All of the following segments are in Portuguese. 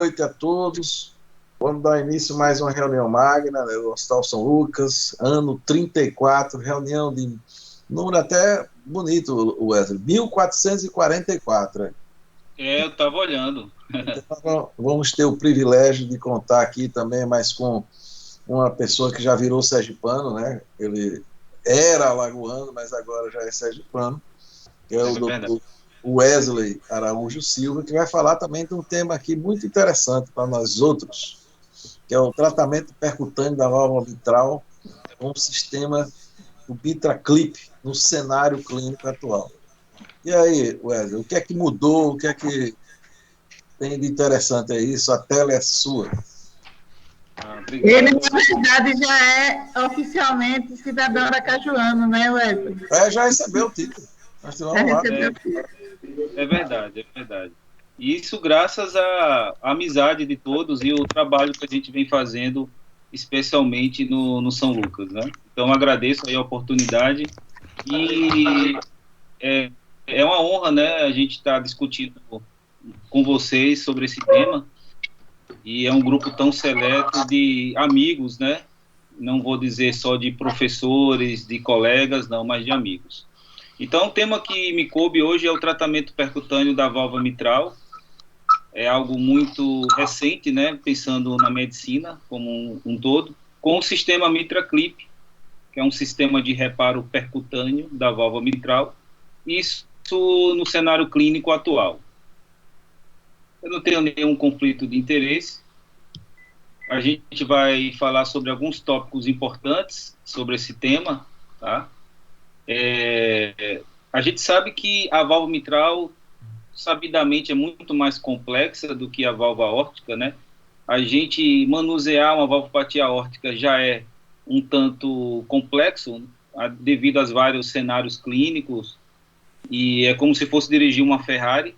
noite a todos. Vamos dar início a mais uma reunião magna, né, do Hospital São Lucas, ano 34, reunião de número até bonito, Wesley, 1444. Né? Eu estava olhando. Então, vamos ter o privilégio de contar aqui também mais com uma pessoa que já virou sergipano, né? Ele era alagoano, mas agora já é sergipano, que é o Verdade. doutor Wesley Araújo Silva, que vai falar também de um tema aqui muito interessante para nós outros, que é o tratamento percutâneo da válvula mitral com o sistema do Bitraclip no cenário clínico atual. E aí, Wesley, o que é que mudou? O que é que tem de interessante aí? A tela é sua. Ele, na verdade, já é oficialmente cidadão aracajuano, né, Wesley? Já recebeu o título. Nós Já lá. recebeu o título. É verdade, é verdade. E isso graças à amizade de todos e o trabalho que a gente vem fazendo, especialmente no São Lucas, né? Então, agradeço aí a oportunidade e é uma honra, né, a gente estar discutindo com vocês sobre esse tema e é um grupo tão seleto de amigos, né? Não vou dizer só de professores, de colegas, não, mas de amigos. Então, o tema que me coube hoje é o tratamento percutâneo da válvula mitral. É algo muito recente, né, pensando na medicina como um todo, com o sistema MitraClip, que é um sistema de reparo percutâneo da válvula mitral, isso no cenário clínico atual. Eu não tenho nenhum conflito de interesse. A gente vai falar sobre alguns tópicos importantes sobre esse tema, tá? A gente sabe que a válvula mitral, sabidamente, é muito mais complexa do que a válvula aórtica, né? A gente manusear uma valvopatia aórtica já é um tanto complexo, devido aos vários cenários clínicos, e é como se fosse dirigir uma Ferrari,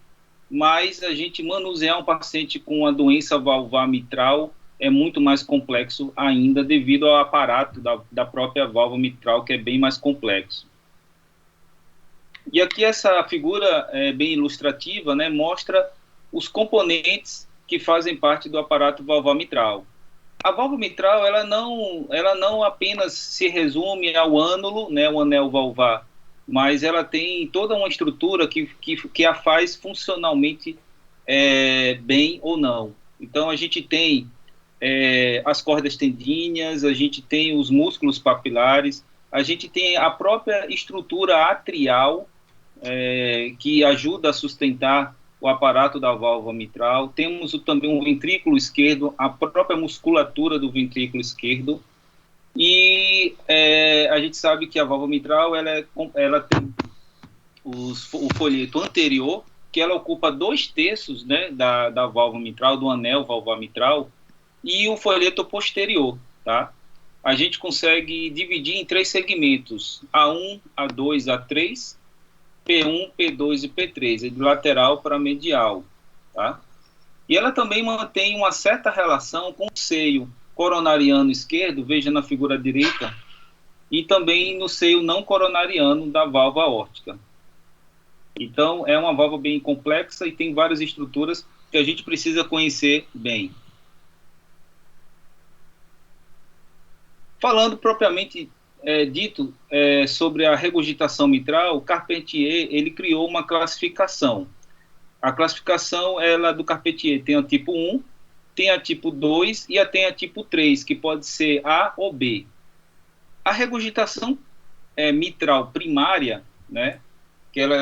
mas a gente manusear um paciente com a doença valvar mitral é muito mais complexo ainda, devido ao aparato da própria válvula mitral, que é bem mais complexo. E aqui essa figura é bem ilustrativa, né, mostra os componentes que fazem parte do aparato valvar mitral. A válvula mitral, ela não apenas se resume ao ânulo, né, o anel valvar, mas ela tem toda uma estrutura que a faz funcionalmente bem ou não. Então, a gente tem as cordas tendíneas, a gente tem os músculos papilares, a gente tem a própria estrutura atrial, que ajuda a sustentar o aparato da válvula mitral. Temos também o ventrículo esquerdo, a própria musculatura do ventrículo esquerdo. E a gente sabe que a válvula mitral ela tem o folheto anterior, que ela ocupa 2/3, né, da válvula mitral, do anel valvar mitral, e o folheto posterior, tá? A gente consegue dividir em 3 segmentos, A1, A2, A3, P1, P2 e P3, de lateral para medial, tá? E ela também mantém uma certa relação com o seio coronariano esquerdo, veja na figura direita, e também no seio não coronariano da válvula aórtica. Então, é uma válvula bem complexa e tem várias estruturas que a gente precisa conhecer bem. Falando propriamente dito sobre a regurgitação mitral, Carpentier ele criou uma classificação. A classificação do Carpentier tem a tipo 1, tem a tipo 2 e tem a tipo 3, que pode ser A ou B. A regurgitação mitral primária, né, que ela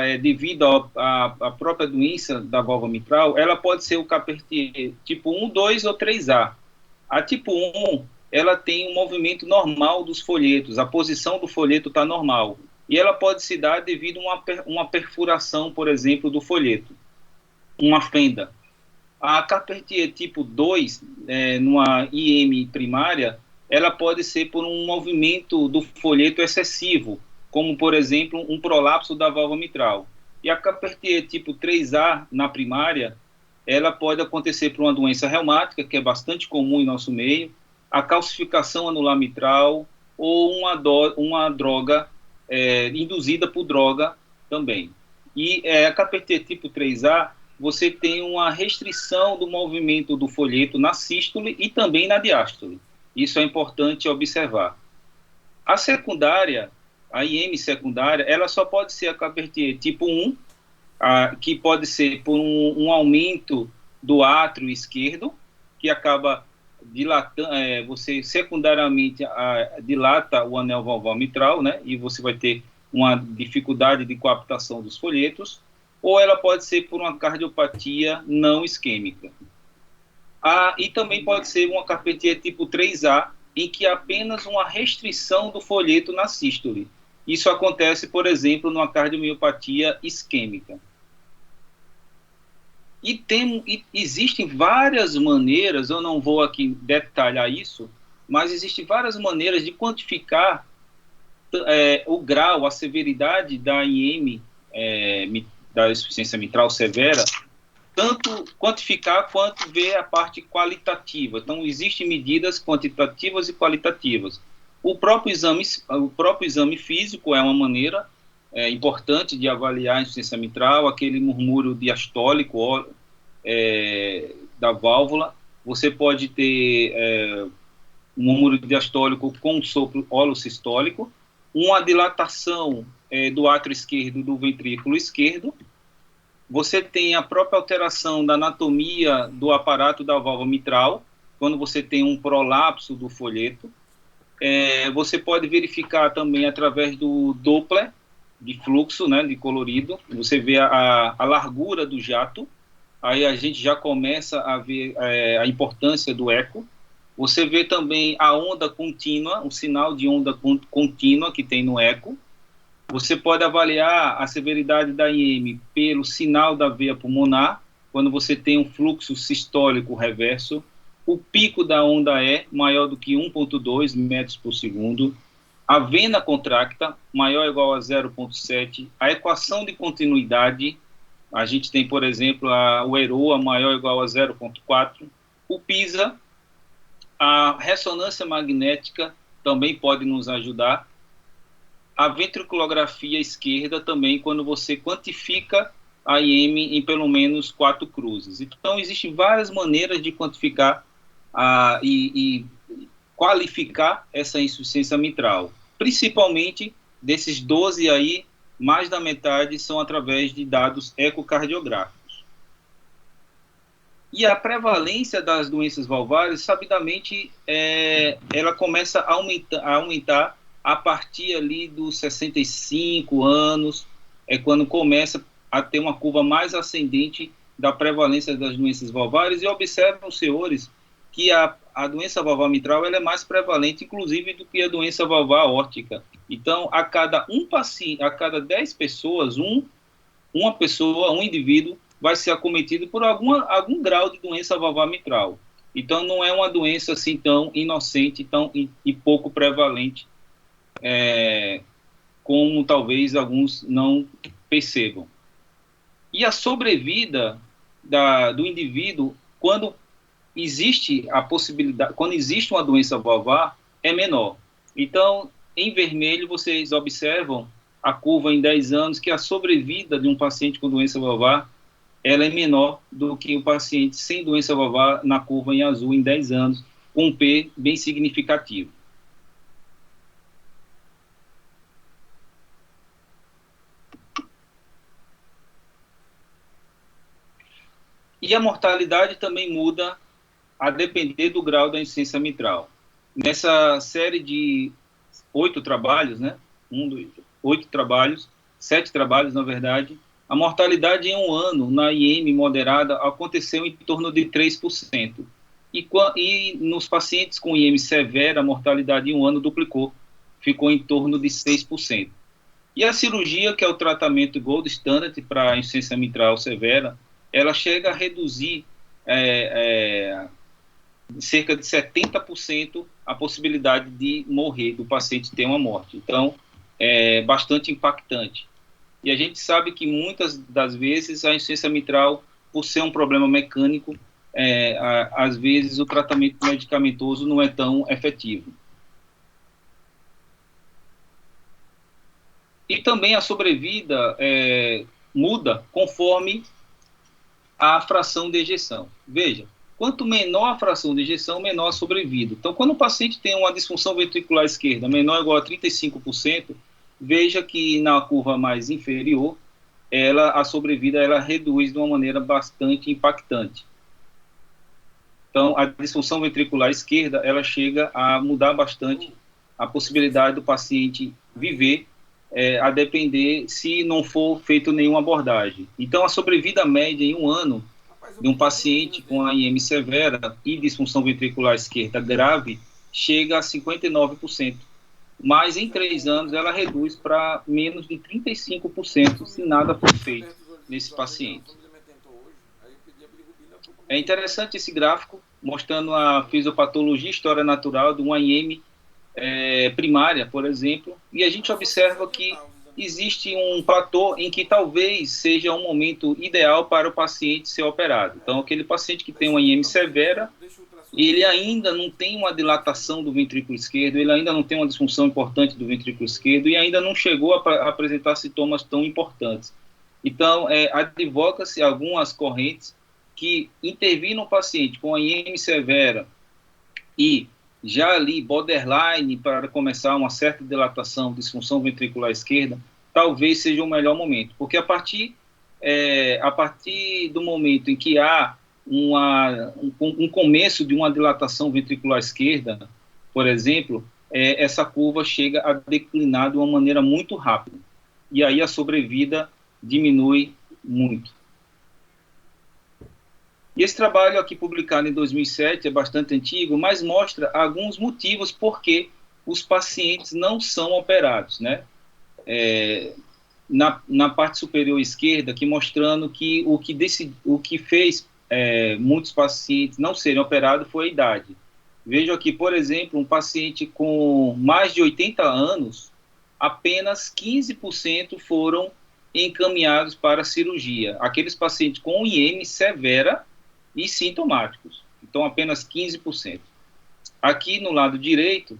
é devido à própria doença da válvula mitral, ela pode ser o Carpentier tipo 1, 2 ou 3A. A tipo 1, ela tem um movimento normal dos folhetos, a posição do folheto está normal. E ela pode se dar devido a uma perfuração, por exemplo, do folheto, uma fenda. A Carpentier tipo 2, numa IM primária, ela pode ser por um movimento do folheto excessivo, como, por exemplo, um prolapso da válvula mitral. E a Carpentier tipo 3A, na primária, ela pode acontecer por uma doença reumática, que é bastante comum em nosso meio, a calcificação anular mitral ou uma droga induzida por droga também. E a Carpentier tipo 3A, você tem uma restrição do movimento do folheto na sístole e também na diástole. Isso é importante observar. A secundária, a IM secundária, ela só pode ser a Carpentier tipo 1, que pode ser por um aumento do átrio esquerdo, que acaba dilatando, você secundariamente dilata o anel valvar mitral, né, e você vai ter uma dificuldade de coaptação dos folhetos, ou ela pode ser por uma cardiopatia não isquêmica. E também pode ser uma Carpentier tipo 3A, em que há apenas uma restrição do folheto na sístole. Isso acontece, por exemplo, numa cardiomiopatia isquêmica. E existem várias maneiras, eu não vou aqui detalhar isso, mas existem várias maneiras de quantificar o grau, a severidade da IM, da insuficiência mitral severa, tanto quantificar quanto ver a parte qualitativa. Então, existem medidas quantitativas e qualitativas. O próprio exame físico é uma maneira importante de avaliar a insuficiência mitral, aquele murmúrio diastólico da válvula. Você pode ter um murmúrio diastólico com sopro holosistólico, uma dilatação do átrio esquerdo do ventrículo esquerdo. Você tem a própria alteração da anatomia do aparato da válvula mitral, quando você tem um prolapso do folheto. Você pode verificar também através do Doppler de fluxo, né, de colorido. Você vê a largura do jato. Aí a gente já começa a ver a importância do eco. Você vê também a onda contínua, o sinal de onda contínua que tem no eco. Você pode avaliar a severidade da IM pelo sinal da veia pulmonar, quando você tem um fluxo sistólico reverso. O pico da onda é maior do que 1,2 metros por segundo. A vena contracta, maior ou igual a 0,7. A equação de continuidade, a gente tem, por exemplo, o EROA maior ou igual a 0,4. O PISA, a ressonância magnética também pode nos ajudar. A ventriculografia esquerda também, quando você quantifica a IM em pelo menos 4 cruzes. Então, existem várias maneiras de quantificar e qualificar essa insuficiência mitral. Principalmente, desses 12 aí, mais da metade são através de dados ecocardiográficos. E a prevalência das doenças valvares, sabidamente, ela começa a aumentar a partir ali dos 65 anos, quando começa a ter uma curva mais ascendente da prevalência das doenças valvares, e observam os senhores que a doença valvar mitral ela é mais prevalente, inclusive, do que a doença valvar aórtica. Então, a cada 10 pessoas, um indivíduo, vai ser acometido por algum grau de doença valvar mitral. Então, não é uma doença assim tão inocente e pouco prevalente, como talvez alguns não percebam. E a sobrevida do indivíduo, quando existe a possibilidade, quando existe uma doença valvar, é menor. Então, em vermelho, vocês observam a curva em 10 anos, que a sobrevida de um paciente com doença valvar, ela é menor do que o paciente sem doença valvar na curva em azul em 10 anos, com um P bem significativo. E a mortalidade também muda a depender do grau da insuficiência mitral. Nessa série de 8 trabalhos, né? 7 trabalhos, na verdade, a mortalidade em um ano na IM moderada aconteceu em torno de 3%. E nos pacientes com IM severa, a mortalidade em um ano duplicou, ficou em torno de 6%. E a cirurgia, que é o tratamento gold standard para a insuficiência mitral severa, ela chega a reduzir cerca de 70% a possibilidade de morrer, do paciente ter uma morte. Então, é bastante impactante. E a gente sabe que muitas das vezes a insuficiência mitral, por ser um problema mecânico, às vezes o tratamento medicamentoso não é tão efetivo. E também a sobrevida muda conforme a fração de ejeção. Veja, quanto menor a fração de ejeção, menor a sobrevida. Então, quando o paciente tem uma disfunção ventricular esquerda menor ou igual a 35%, veja que na curva mais inferior, a sobrevida ela reduz de uma maneira bastante impactante. Então, a disfunção ventricular esquerda, ela chega a mudar bastante a possibilidade do paciente viver, a depender se não for feito nenhuma abordagem. Então, a sobrevida média em um ano de um paciente com AIM severa e disfunção ventricular esquerda grave chega a 59%. Mas em 3 anos ela reduz para menos de 35% se nada for feito nesse paciente. É interessante esse gráfico, mostrando a fisiopatologia história natural de um AIM primária, por exemplo, e a gente observa que existe um platô em que talvez seja um momento ideal para o paciente ser operado. Então, aquele paciente que tem uma IM severa, ele ainda não tem uma dilatação do ventrículo esquerdo, ele ainda não tem uma disfunção importante do ventrículo esquerdo e ainda não chegou a apresentar sintomas tão importantes. Então, advoca-se algumas correntes que intervir no paciente com a IM severa e já ali borderline para começar uma certa dilatação, disfunção ventricular esquerda, talvez seja o melhor momento, porque a partir do momento em que há um começo de uma dilatação ventricular esquerda, por exemplo, essa curva chega a declinar de uma maneira muito rápida, e aí a sobrevida diminui muito. E esse trabalho aqui publicado em 2007 é bastante antigo, mas mostra alguns motivos por que os pacientes não são operados, né? Na parte superior esquerda, aqui mostrando que o que fez muitos pacientes não serem operados foi a idade. Vejo aqui, por exemplo, um paciente com mais de 80 anos, apenas 15% foram encaminhados para a cirurgia. Aqueles pacientes com IM severa e sintomáticos. Então, apenas 15%. Aqui no lado direito,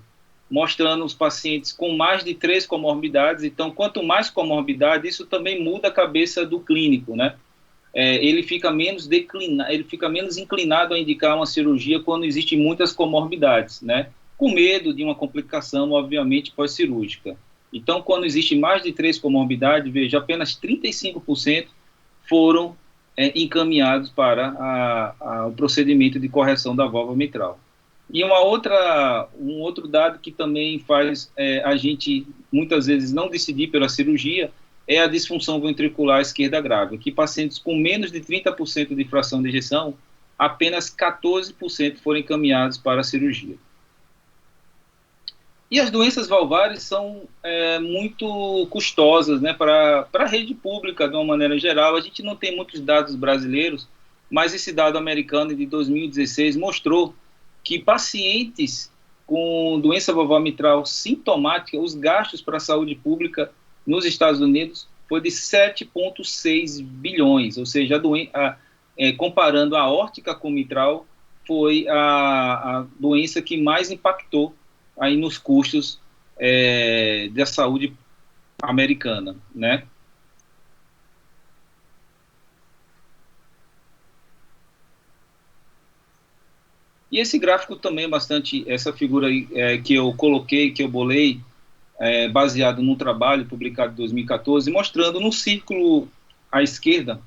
mostrando os pacientes com mais de 3 comorbidades. Então, quanto mais comorbidade, isso também muda a cabeça do clínico, né? Ele fica menos inclinado a indicar uma cirurgia quando existem muitas comorbidades, né? Com medo de uma complicação, obviamente, pós-cirúrgica. Então, quando existe mais de 3 comorbidades, veja, apenas 35% foram encaminhados para o procedimento de correção da válvula mitral. E um outro dado que também faz a gente, muitas vezes, não decidir pela cirurgia é a disfunção ventricular esquerda grave, que pacientes com menos de 30% de fração de ejeção, apenas 14% foram encaminhados para a cirurgia. E as doenças valvares são muito custosas, né, para a rede pública, de uma maneira geral. A gente não tem muitos dados brasileiros, mas esse dado americano de 2016 mostrou que pacientes com doença valvar mitral sintomática, os gastos para a saúde pública nos Estados Unidos foi de 7,6 bilhões, ou seja, comparando a aórtica com mitral, foi a doença que mais impactou aí nos custos da saúde americana, né? E esse gráfico também é bastante, essa figura aí, que eu coloquei, que eu bolei, baseado num trabalho publicado em 2014, mostrando no círculo à esquerda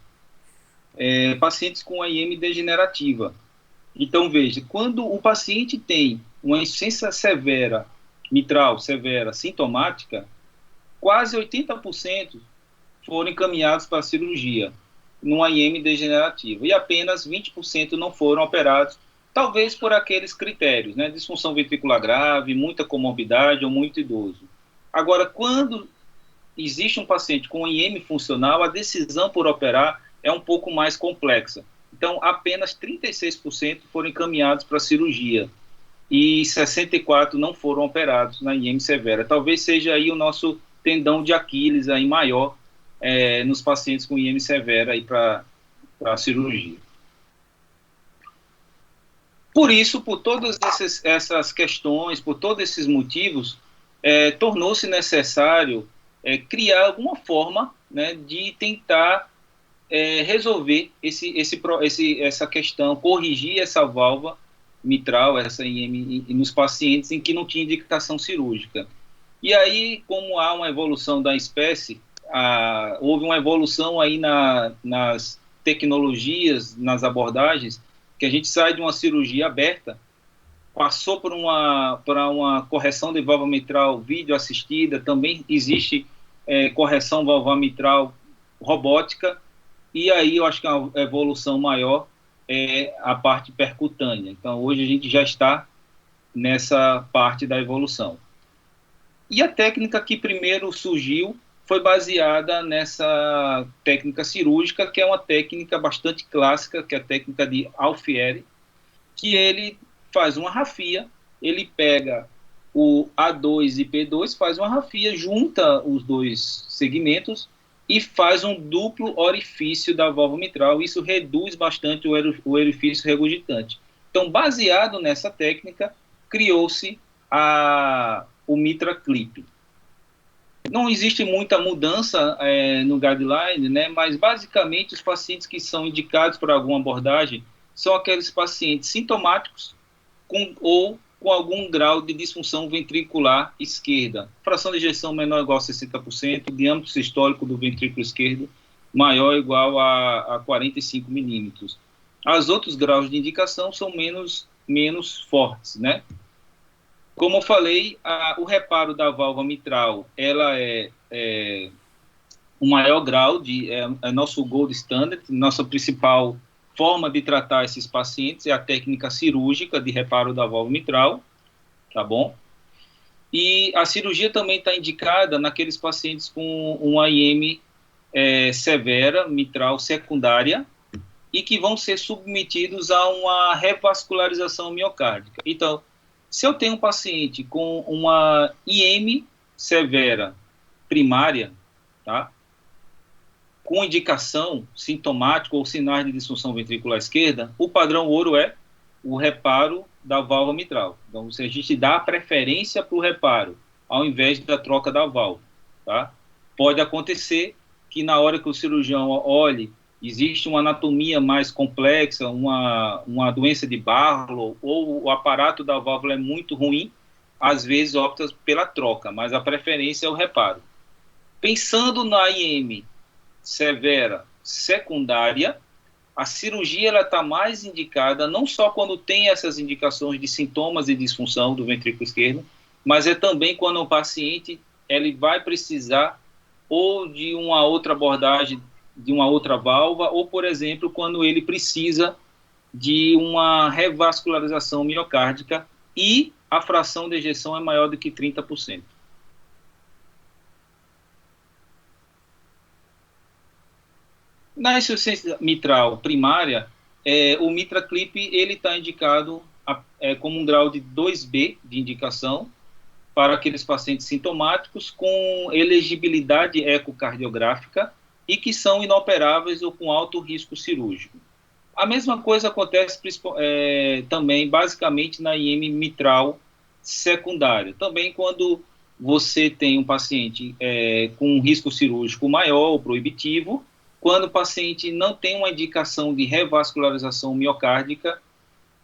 pacientes com AIM degenerativa. Então, veja, quando o paciente tem uma insuficiência severa, mitral severa, sintomática, quase 80% foram encaminhados para a cirurgia, numa IM degenerativa, e apenas 20% não foram operados, talvez por aqueles critérios, né, disfunção ventricular grave, muita comorbidade ou muito idoso. Agora, quando existe um paciente com IM funcional, a decisão por operar é um pouco mais complexa. Então, apenas 36% foram encaminhados para a cirurgia e 64% não foram operados na IM severa. Talvez seja aí o nosso tendão de Aquiles aí maior nos pacientes com IM severa para a cirurgia. Por isso, por todas essas questões, por todos esses motivos, tornou-se necessário criar alguma forma, né, de tentar resolver essa questão, corrigir essa válvula mitral, essa IM, nos pacientes em que não tinha indicação cirúrgica. E aí, como há uma evolução da espécie, houve uma evolução aí nas tecnologias, nas abordagens, que a gente sai de uma cirurgia aberta, passou por uma correção de válvula mitral vídeo assistida, também existe correção valvular mitral robótica, e aí eu acho que a evolução maior é a parte percutânea. Então, hoje a gente já está nessa parte da evolução. E a técnica que primeiro surgiu foi baseada nessa técnica cirúrgica, que é uma técnica bastante clássica, que é a técnica de Alfieri, que ele faz uma rafia, ele pega o A2 e P2, faz uma rafia, junta os dois segmentos e faz um duplo orifício da válvula mitral. Isso reduz bastante o orifício regurgitante. Então, baseado nessa técnica, criou-se o Mitra Clip. Não existe muita mudança no guideline, né, mas basicamente os pacientes que são indicados para alguma abordagem são aqueles pacientes sintomáticos ou com algum grau de disfunção ventricular esquerda. Fração de ejeção menor ou igual a 60%, diâmetro sistólico do ventrículo esquerdo maior ou igual a 45 milímetros. Os outros graus de indicação são menos fortes, né? Como eu falei, o reparo da válvula mitral, ela é o maior grau, é nosso gold standard, nossa principal forma de tratar esses pacientes é a técnica cirúrgica de reparo da válvula mitral, tá bom? E a cirurgia também está indicada naqueles pacientes com uma IM severa, mitral secundária, e que vão ser submetidos a uma revascularização miocárdica. Então, se eu tenho um paciente com uma IM severa primária, tá? Com indicação sintomática ou sinais de disfunção ventricular esquerda, o padrão ouro é o reparo da válvula mitral. Então, a gente dá a preferência para o reparo, ao invés da troca da válvula. Tá? Pode acontecer que na hora que o cirurgião olhe, existe uma anatomia mais complexa, uma doença de Barlow, ou o aparato da válvula é muito ruim, às vezes opta pela troca, mas a preferência é o reparo. Pensando na IM severa secundária, a cirurgia está mais indicada, não só quando tem essas indicações de sintomas de disfunção do ventrículo esquerdo, mas é também quando o paciente ele vai precisar ou de uma outra abordagem, de uma outra válvula, ou, por exemplo, quando ele precisa de uma revascularização miocárdica e a fração de ejeção é maior do que 30%. Na insuficiência mitral primária, o Mitra Clip está indicado como um grau de 2B de indicação para aqueles pacientes sintomáticos com elegibilidade ecocardiográfica e que são inoperáveis ou com alto risco cirúrgico. A mesma coisa acontece também, basicamente, na IM mitral secundária. Também quando você tem um paciente com um risco cirúrgico maior ou proibitivo, quando o paciente não tem uma indicação de revascularização miocárdica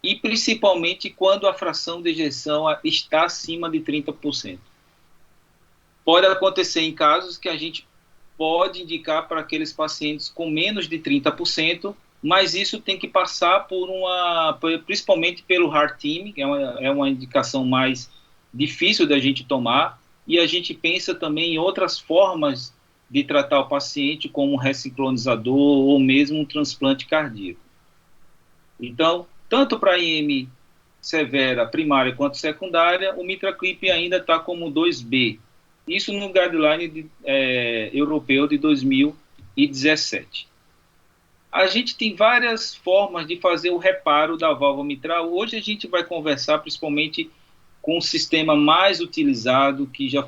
e principalmente quando a fração de ejeção está acima de 30%. Pode acontecer em casos que a gente pode indicar para aqueles pacientes com menos de 30%, mas isso tem que passar principalmente pelo Heart Team, que é uma indicação mais difícil da gente tomar, e a gente pensa também em outras formas de tratar o paciente como um ressincronizador ou mesmo um transplante cardíaco. Então, tanto para IM severa primária quanto secundária, o Mitra Clip ainda está como 2B. Isso no guideline europeu de 2017. A gente tem várias formas de fazer o reparo da válvula mitral. Hoje a gente vai conversar principalmente com o sistema mais utilizado, que já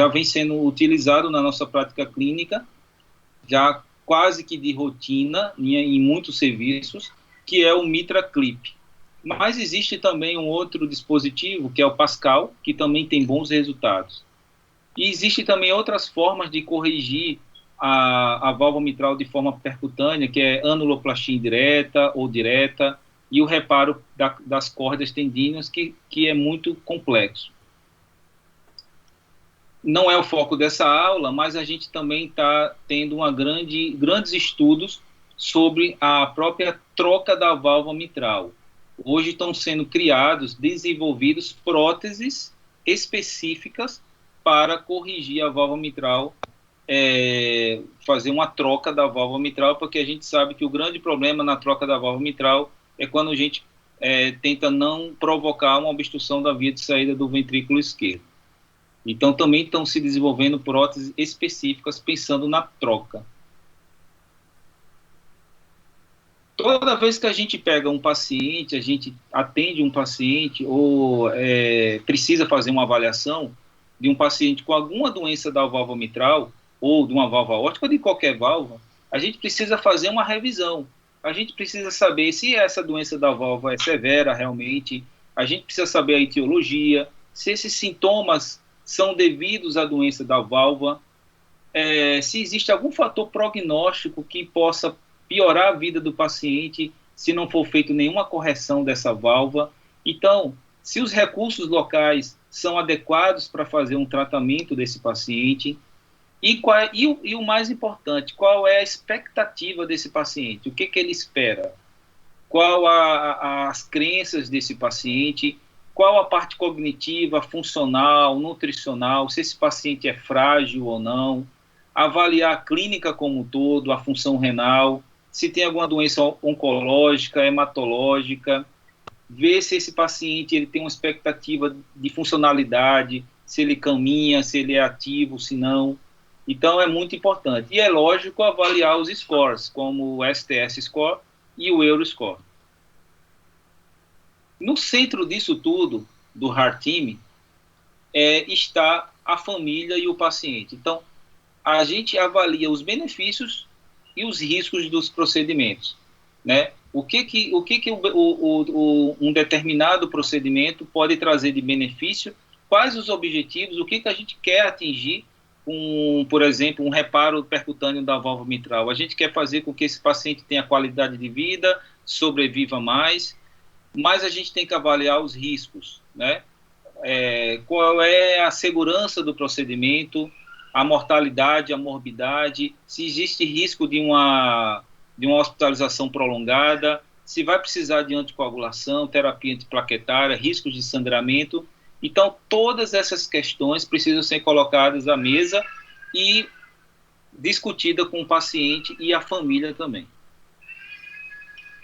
vem sendo utilizado na nossa prática clínica, já quase que de rotina em muitos serviços, que é o Mitra Clip. Mas existe também um outro dispositivo, que é o Pascal, que também tem bons resultados. E existe também outras formas de corrigir a válvula mitral de forma percutânea, que é anuloplastia indireta ou direta, e o reparo das cordas tendíneas, que é muito complexo. Não é o foco dessa aula, mas a gente também está tendo grandes estudos sobre a própria troca da válvula mitral. Hoje estão sendo desenvolvidos próteses específicas para corrigir a válvula mitral, fazer uma troca da válvula mitral, porque a gente sabe que o grande problema na troca da válvula mitral é quando a gente tenta não provocar uma obstrução da via de saída do ventrículo esquerdo. Então, também estão se desenvolvendo próteses específicas pensando na troca. Toda vez que a gente pega um paciente, a gente atende um paciente ou precisa fazer uma avaliação de um paciente com alguma doença da válvula mitral ou de uma válvula aórtica ou de qualquer válvula, a gente precisa fazer uma revisão. A gente precisa saber se essa doença da válvula é severa realmente, a gente precisa saber a etiologia, se esses sintomas são devidos à doença da válvula, se existe algum fator prognóstico que possa piorar a vida do paciente se não for feita nenhuma correção dessa válvula. Então, se os recursos locais são adequados para fazer um tratamento desse paciente, e o mais importante, qual é a expectativa desse paciente, o que ele espera, qual as crenças desse paciente, qual a parte cognitiva, funcional, nutricional, se esse paciente é frágil ou não, avaliar a clínica como um todo, a função renal, se tem alguma doença oncológica, hematológica, ver se esse paciente ele tem uma expectativa de funcionalidade, se ele caminha, se ele é ativo, se não. Então, é muito importante. E é lógico avaliar os scores, como o STS Score e o Euroscore. No centro disso tudo, do Heart Team, está a família e o paciente. Então, a gente avalia os benefícios e os riscos dos procedimentos, né? O que um determinado procedimento pode trazer de benefício, quais os objetivos, o que a gente quer atingir por exemplo, um reparo percutâneo da válvula mitral. A gente quer fazer com que esse paciente tenha qualidade de vida, sobreviva mais, mas a gente tem que avaliar os riscos, né? Qual é a segurança do procedimento, a mortalidade, a morbidade, se existe risco de uma hospitalização prolongada, se vai precisar de anticoagulação, terapia antiplaquetária, riscos de sangramento. Então, todas essas questões precisam ser colocadas à mesa e discutidas com o paciente e a família também.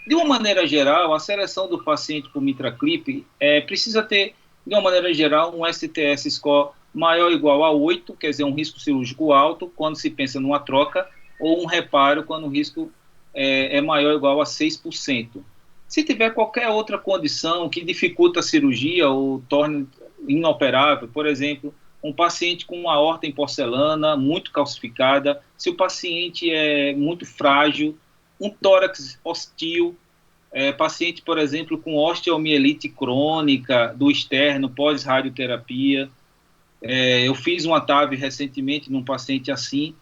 De uma maneira geral, a seleção do paciente por MitraClip precisa ter, de uma maneira geral, um STS score maior ou igual a 8, quer dizer, um risco cirúrgico alto, quando se pensa numa troca, ou um reparo, quando o risco é maior ou igual a 6%. Se tiver qualquer outra condição que dificulta a cirurgia ou torne inoperável, por exemplo, um paciente com uma aorta em porcelana, muito calcificada, se o paciente é muito frágil, um tórax hostil, paciente, por exemplo, com osteomielite crônica do externo, pós-radioterapia. Eu fiz uma TAV recentemente num paciente assim,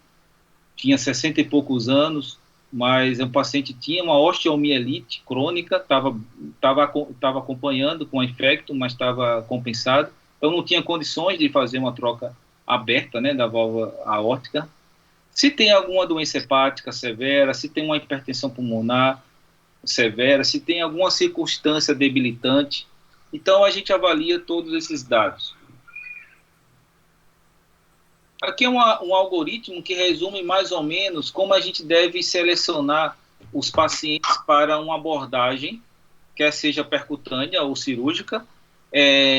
tinha 60 e poucos anos, mas o paciente tinha uma osteomielite crônica, estava acompanhando com a infecto, mas estava compensado. Eu não tinha condições de fazer uma troca aberta, né, da válvula aórtica. Se tem alguma doença hepática severa, se tem uma hipertensão pulmonar severa, se tem alguma circunstância debilitante, então a gente avalia todos esses dados. Aqui é um algoritmo que resume mais ou menos como a gente deve selecionar os pacientes para uma abordagem, quer seja percutânea ou cirúrgica,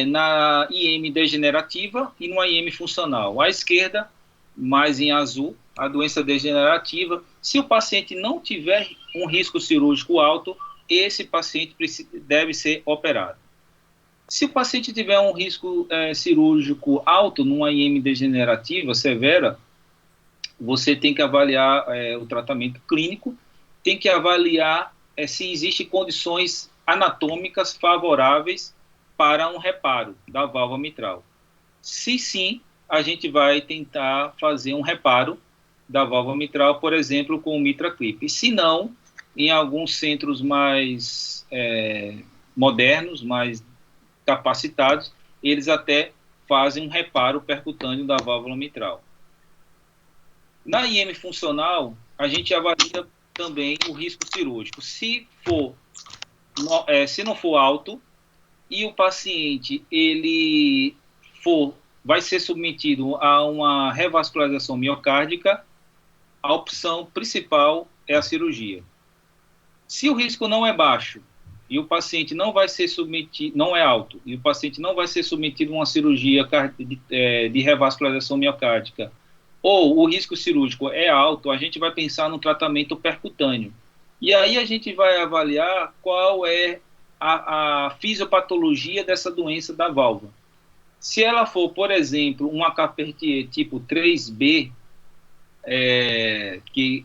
na IM degenerativa e numa IM funcional. À esquerda, mais em azul, a doença degenerativa. Se o paciente não tiver um risco cirúrgico alto, esse paciente deve ser operado. Se o paciente tiver um risco cirúrgico alto, numa IM degenerativa severa, você tem que avaliar o tratamento clínico, tem que avaliar se existem condições anatômicas favoráveis para um reparo da válvula mitral. Se sim, a gente vai tentar fazer um reparo da válvula mitral, por exemplo, com o MitraClip. E se não, em alguns centros mais modernos, mais capacitados, eles até fazem um reparo percutâneo da válvula mitral. Na IM funcional, a gente avalia também o risco cirúrgico. Se não for alto e o paciente vai ser submetido a uma revascularização miocárdica, a opção principal é a cirurgia. Se o risco não é baixo e o paciente não vai ser submetido, não é alto, e o paciente não vai ser submetido a uma cirurgia de revascularização miocárdica, ou o risco cirúrgico é alto, a gente vai pensar no tratamento percutâneo. E aí a gente vai avaliar qual é a fisiopatologia dessa doença da válvula. Se ela for, por exemplo, uma Carpentier tipo 3B, que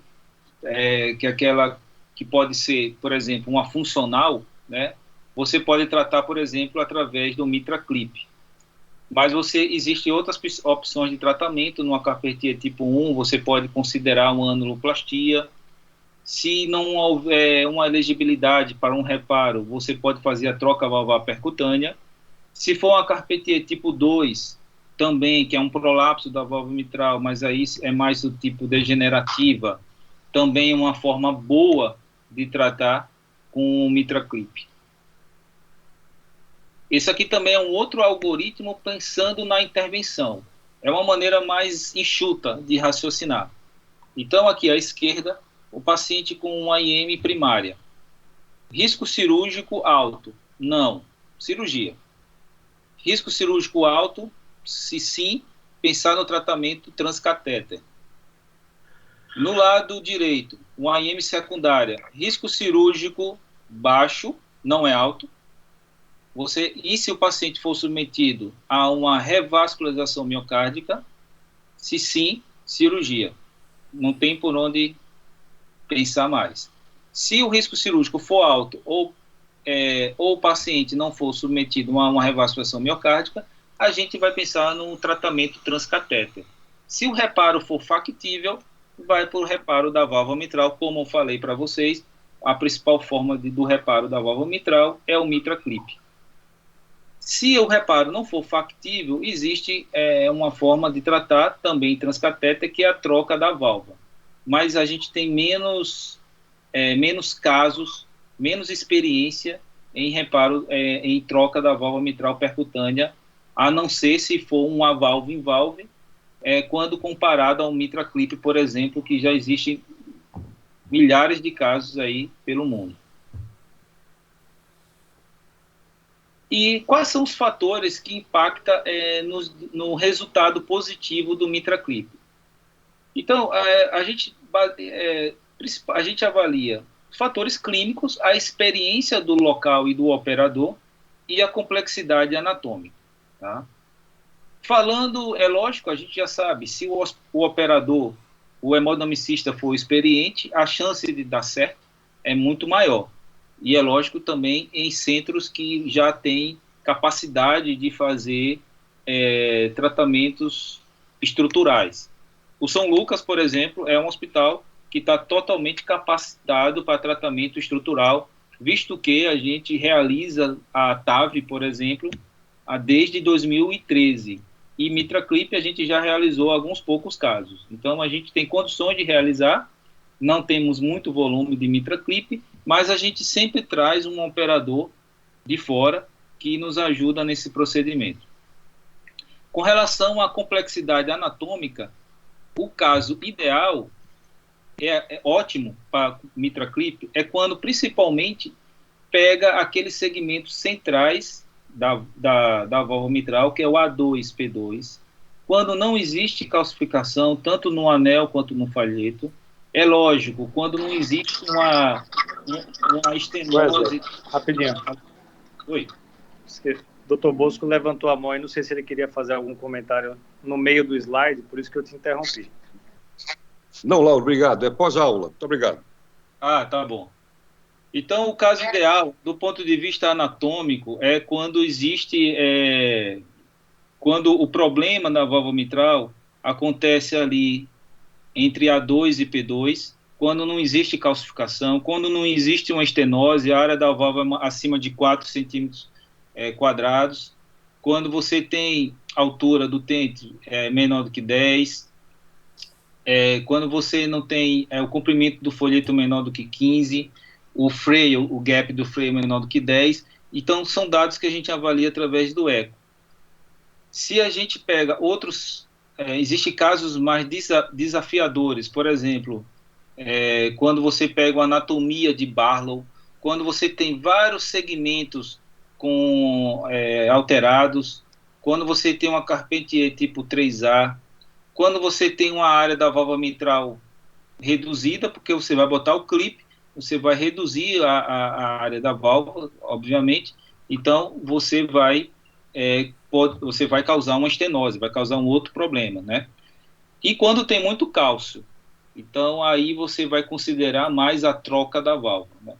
é aquela que pode ser, por exemplo, uma funcional, né? Você pode tratar, por exemplo, através do MitraClip. Mas existem outras opções de tratamento. Numa Carpentier tipo 1, você pode considerar uma anuloplastia. Se não houver uma elegibilidade para um reparo, você pode fazer a troca valvar percutânea. Se for uma Carpentier tipo 2, também, que é um prolapso da válvula mitral, mas aí é mais do tipo degenerativa, também é uma forma boa de tratar com o MitraClip. Esse aqui também é um outro algoritmo pensando na intervenção. É uma maneira mais enxuta de raciocinar. Então, aqui à esquerda, o paciente com uma IM primária. Risco cirúrgico alto? Não. Cirurgia. Risco cirúrgico alto? Se sim, pensar no tratamento transcatéter. No lado direito, uma IM secundária. Risco cirúrgico baixo, não é alto. E se o paciente for submetido a uma revascularização miocárdica? Se sim, cirurgia. Não tem por onde pensar mais. Se o risco cirúrgico for alto ou o paciente não for submetido a uma revascularização miocárdica, a gente vai pensar no tratamento transcatéter. Se o reparo for factível, vai para o reparo da válvula mitral. Como eu falei para vocês, a principal forma do reparo da válvula mitral é o MitraClip. Se o reparo não for factível, existe uma forma de tratar também transcatéter, que é a troca da válvula. Mas a gente tem menos casos, menos experiência em reparo, em troca da válvula mitral percutânea, a não ser se for uma valve em valve, quando comparado ao MitraClip, por exemplo, que já existem milhares de casos aí pelo mundo. E quais são os fatores que impactam no resultado positivo do MitraClip? Então, a gente avalia os fatores clínicos, a experiência do local e do operador e a complexidade anatômica. Tá? Falando, é lógico, a gente já sabe, se o operador, o hemodinamicista for experiente, a chance de dar certo é muito maior. E é lógico também em centros que já têm capacidade de fazer tratamentos estruturais. O São Lucas, por exemplo, é um hospital que está totalmente capacitado para tratamento estrutural, visto que a gente realiza a TAV, por exemplo, desde 2013. E MitraClip a gente já realizou alguns poucos casos. Então a gente tem condições de realizar, não temos muito volume de MitraClip, mas a gente sempre traz um operador de fora que nos ajuda nesse procedimento. Com relação à complexidade anatômica, o caso ideal, ótimo para MitraClip, é quando principalmente pega aqueles segmentos centrais da válvula mitral, que é o A2, P2, quando não existe calcificação, tanto no anel quanto no falheto. É lógico, quando não existe uma estenose... Rapidinho. Oi. Dr. Bosco levantou a mão e não sei se ele queria fazer algum comentário no meio do slide, por isso que eu te interrompi. Não, Lauro, obrigado. É pós-aula. Muito obrigado. Tá bom. Então, o caso ideal, do ponto de vista anatômico, é quando existe... quando o problema na válvula mitral acontece ali entre A2 e P2, quando não existe calcificação, quando não existe uma estenose, a área da válvula é acima de 4 centímetros quadrados, quando você tem altura do tente menor do que 10, quando você não tem o comprimento do folheto menor do que 15, o freio, o gap do freio menor do que 10, então são dados que a gente avalia através do eco. Se a gente pega outros, existem casos mais desafiadores, por exemplo, quando você pega a anatomia de Barlow, quando você tem vários segmentos alterados, quando você tem uma Carpentier tipo 3A, quando você tem uma área da válvula mitral reduzida, porque você vai botar o clipe, você vai reduzir a área da válvula, obviamente, então você vai causar uma estenose, vai causar um outro problema, né? E quando tem muito cálcio, então aí você vai considerar mais a troca da válvula, né?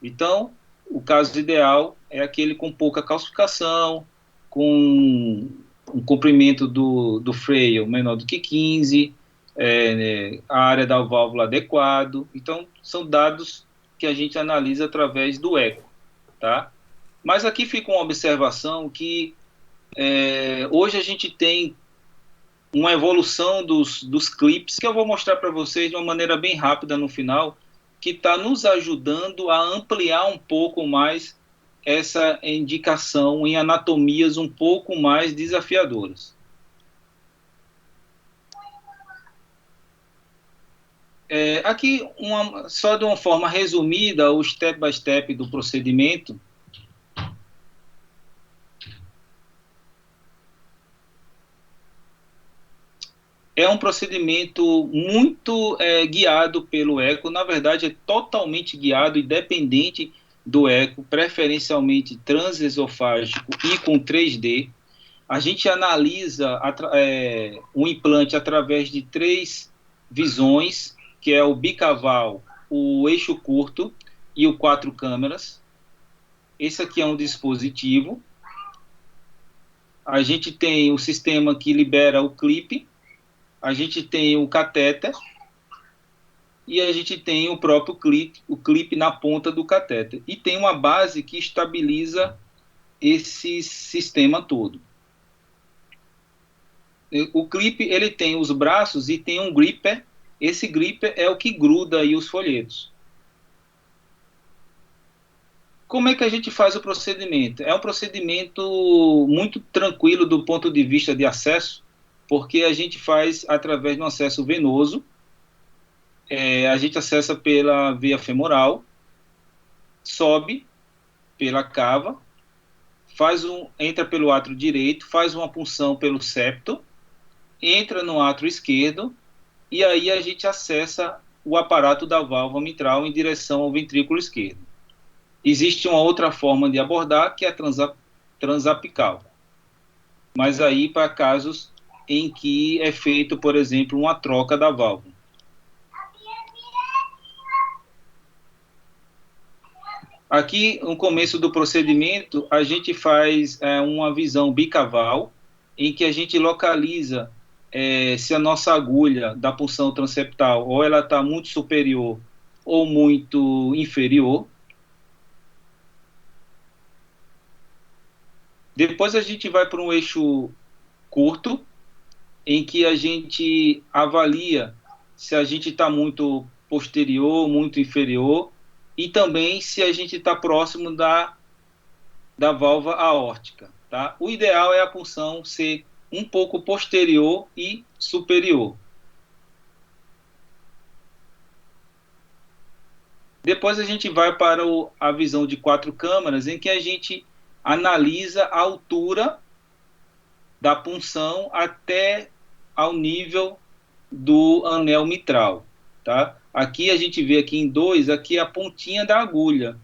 Então, o caso ideal é aquele com pouca calcificação, com um comprimento do freio menor do que 15, a área da válvula adequado. Então, são dados que a gente analisa através do eco, tá? Mas aqui fica uma observação que hoje a gente tem uma evolução dos clips, que eu vou mostrar para vocês de uma maneira bem rápida no final, que está nos ajudando a ampliar um pouco mais essa indicação em anatomias um pouco mais desafiadoras. Aqui, só de uma forma resumida, o step by step do procedimento. É um procedimento muito guiado pelo eco, na verdade é totalmente guiado e dependente do eco, preferencialmente transesofágico e com 3D. A gente analisa um implante através de 3 visões, que é o bicaval, o eixo curto e o 4 câmeras. Esse aqui é um dispositivo. A gente tem o sistema que libera o clipe, a gente tem o catéter e a gente tem o próprio clipe na ponta do catéter. E tem uma base que estabiliza esse sistema todo. O clipe, ele tem os braços e tem um gripper. Esse gripper é o que gruda aí os folhetos. Como é que a gente faz o procedimento? É um procedimento muito tranquilo do ponto de vista de acesso, porque a gente faz através de um acesso venoso. A gente acessa pela veia femoral, sobe pela cava, entra pelo átrio direito, faz uma punção pelo septo, entra no átrio esquerdo, e aí a gente acessa o aparato da válvula mitral em direção ao ventrículo esquerdo. Existe uma outra forma de abordar, que é a transapical. Mas aí para casos em que é feito, por exemplo, uma troca da válvula. Aqui, no começo do procedimento, a gente faz uma visão bicaval, em que a gente localiza se a nossa agulha da punção transeptal ou ela está muito superior ou muito inferior. Depois a gente vai para um eixo curto, em que a gente avalia se a gente está muito posterior, muito inferior, e também se a gente está próximo da válvula aórtica. Tá? O ideal é a punção ser um pouco posterior e superior. Depois a gente vai para a visão de 4 câmaras, em que a gente analisa a altura da punção até ao nível do anel mitral, tá? Aqui a gente vê aqui em 2, aqui a pontinha da agulha,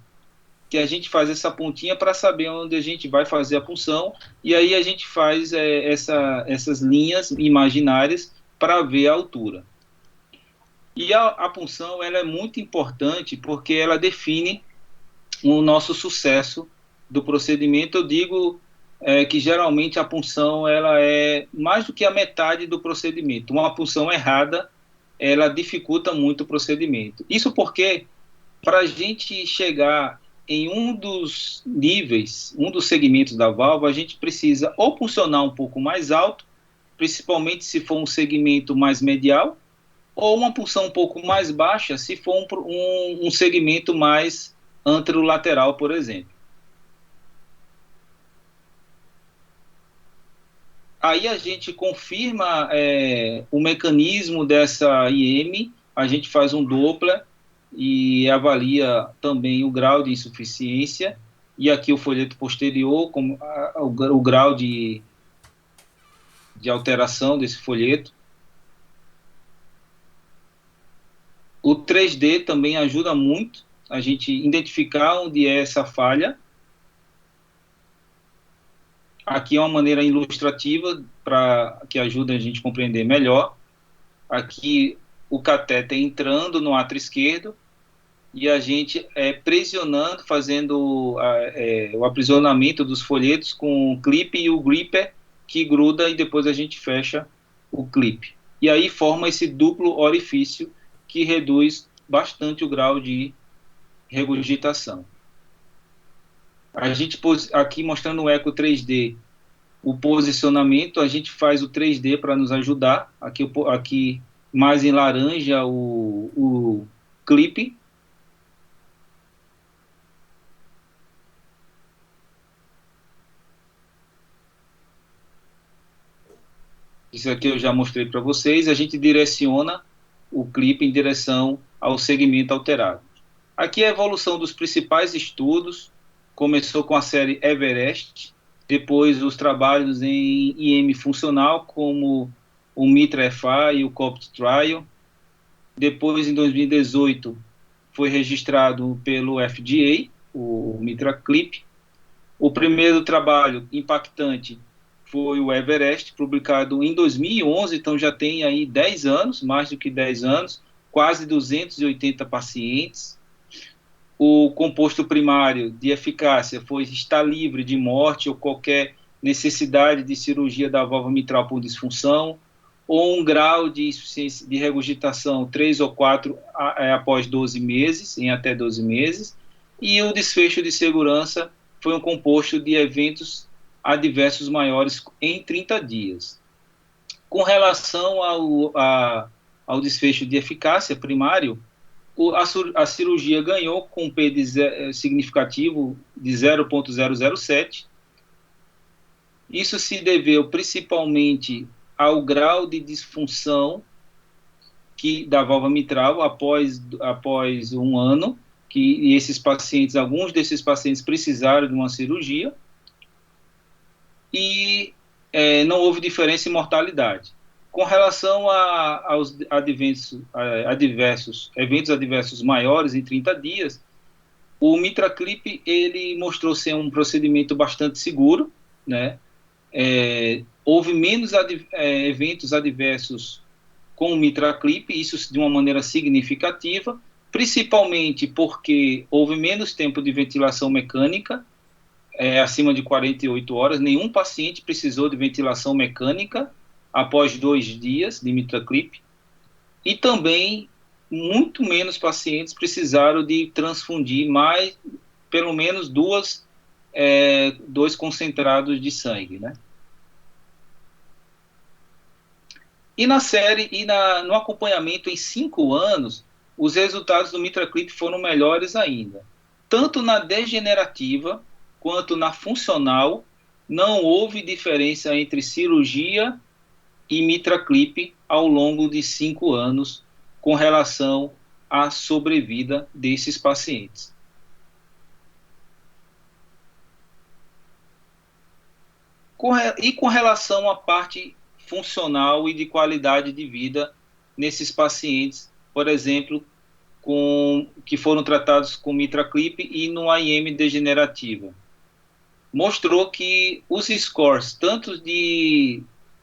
que a gente faz essa pontinha para saber onde a gente vai fazer a punção, e aí a gente faz essas linhas imaginárias para ver a altura. E a punção, ela é muito importante porque ela define o nosso sucesso do procedimento. Eu digo que geralmente a punção ela é mais do que a metade do procedimento. Uma punção errada ela dificulta muito o procedimento. Isso porque, para a gente chegar em um dos níveis, um dos segmentos da válvula, a gente precisa ou puncionar um pouco mais alto, principalmente se for um segmento mais medial, ou uma punção um pouco mais baixa, se for um segmento mais anterolateral, por exemplo. Aí a gente confirma o mecanismo dessa IM, a gente faz um Doppler e avalia também o grau de insuficiência, e aqui o folheto posterior, o grau de alteração desse folheto. O 3D também ajuda muito a gente identificar onde é essa falha. Aqui é uma maneira ilustrativa para que ajude a gente a compreender melhor. Aqui o catéter entrando no átrio esquerdo e a gente pressionando, fazendo o aprisionamento dos folhetos com o clipe e o gripper que gruda, e depois a gente fecha o clipe. E aí forma esse duplo orifício que reduz bastante o grau de regurgitação. A gente pôs aqui mostrando o eco 3D, o posicionamento, a gente faz o 3D para nos ajudar. Aqui mais em laranja o clipe. Isso aqui eu já mostrei para vocês. A gente direciona o clipe em direção ao segmento alterado. Aqui é a evolução dos principais estudos. Começou com a série Everest, depois os trabalhos em IM funcional, como o MITRA-FA e o COPT Trial. Depois, em 2018, foi registrado pelo FDA, o MITRA Clip. O primeiro trabalho impactante foi o Everest, publicado em 2011, então já tem aí 10 anos, mais do que 10 anos, quase 280 pacientes. O composto primário de eficácia está livre de morte ou qualquer necessidade de cirurgia da válvula mitral por disfunção, ou um grau de insuficiência de regurgitação 3 ou 4 após 12 meses, em até 12 meses, e o desfecho de segurança foi um composto de eventos adversos maiores em 30 dias. Com relação ao desfecho de eficácia primário, a cirurgia ganhou com um P significativo de 0,007. Isso se deveu principalmente ao grau de disfunção da válvula mitral após um ano, que alguns desses pacientes precisaram de uma cirurgia, e não houve diferença em mortalidade. Com relação aos eventos adversos maiores em 30 dias, o MitraClip ele mostrou ser um procedimento bastante seguro, né? Houve menos eventos adversos com o MitraClip, isso de uma maneira significativa, principalmente porque houve menos tempo de ventilação mecânica, acima de 48 horas. Nenhum paciente precisou de ventilação mecânica após 2 dias de MitraClip, e também muito menos pacientes precisaram de transfundir pelo menos 2 concentrados de sangue, né? E no acompanhamento em 5 anos, os resultados do MitraClip foram melhores ainda. Tanto na degenerativa quanto na funcional, não houve diferença entre cirurgia e MitraClip ao longo de 5 anos com relação à sobrevida desses pacientes. E com relação à parte funcional e de qualidade de vida nesses pacientes, por exemplo, que foram tratados com MitraClip e no AIM degenerativa, mostrou que os scores, tanto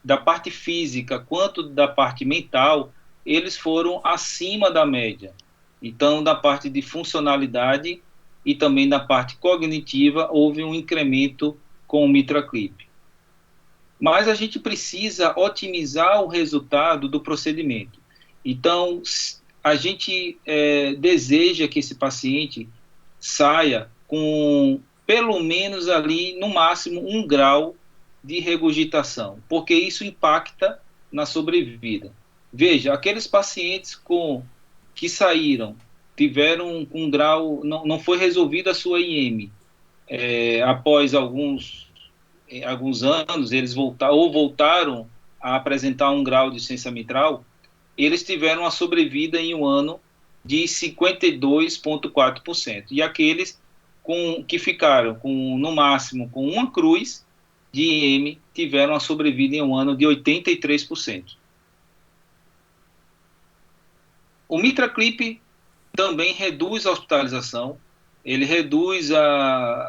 da parte física quanto da parte mental, eles foram acima da média. Então, da parte de funcionalidade e também da parte cognitiva, houve um incremento com o MitraClip. Mas a gente precisa otimizar o resultado do procedimento. Então, a gente deseja que esse paciente saia com pelo menos ali, no máximo, 1 grau de regurgitação, porque isso impacta na sobrevida. Veja, aqueles pacientes que saíram, tiveram um grau, não foi resolvida a sua IM, após alguns anos, eles voltaram a apresentar 1 grau de insuficiência mitral, eles tiveram uma sobrevida em 1 ano de 52,4%. E aqueles que ficaram no máximo com 1 cruz de IM tiveram uma sobrevida em 1 ano de 83%. O MitraClip também reduz a hospitalização, ele reduz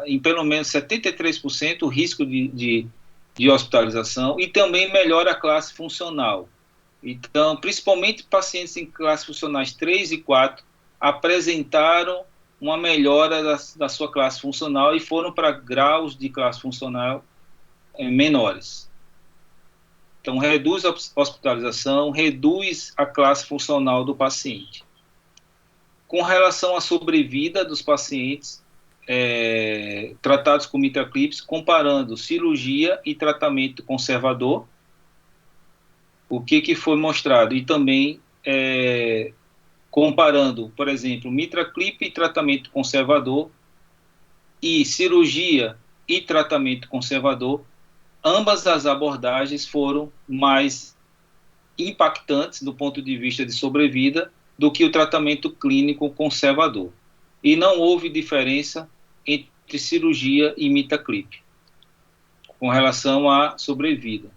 em pelo menos 73% o risco de hospitalização e também melhora a classe funcional. Então, principalmente pacientes em classes funcionais 3 e 4 apresentaram uma melhora da sua classe funcional e foram para graus de classe funcional menores. Então, reduz a hospitalização, reduz a classe funcional do paciente. Com relação à sobrevida dos pacientes tratados com MitraClips, comparando cirurgia e tratamento conservador, o que foi mostrado? E também comparando, por exemplo, MitraClip e tratamento conservador e cirurgia e tratamento conservador, ambas as abordagens foram mais impactantes do ponto de vista de sobrevida do que o tratamento clínico conservador. E não houve diferença entre cirurgia e MitraClip com relação à sobrevida.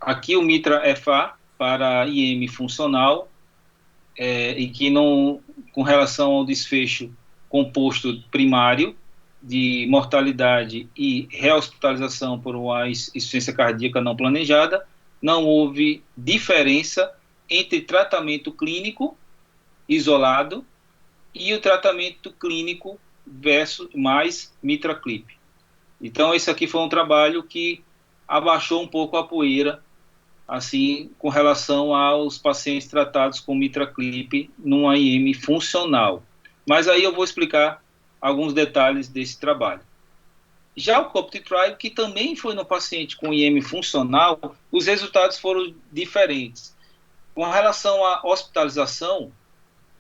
Aqui o Mitra-FA para IM funcional, e que não, com relação ao desfecho composto primário de mortalidade e rehospitalização por uma insuficiência cardíaca não planejada, não houve diferença entre tratamento clínico isolado e o tratamento clínico versus mais MitraClip. Então esse aqui foi um trabalho que abaixou um pouco a poeira, assim, com relação aos pacientes tratados com MitraClip numa IM funcional. Mas aí eu vou explicar alguns detalhes desse trabalho. Já o COPT Trial, que também foi no paciente com IM funcional, os resultados foram diferentes. Com relação à hospitalização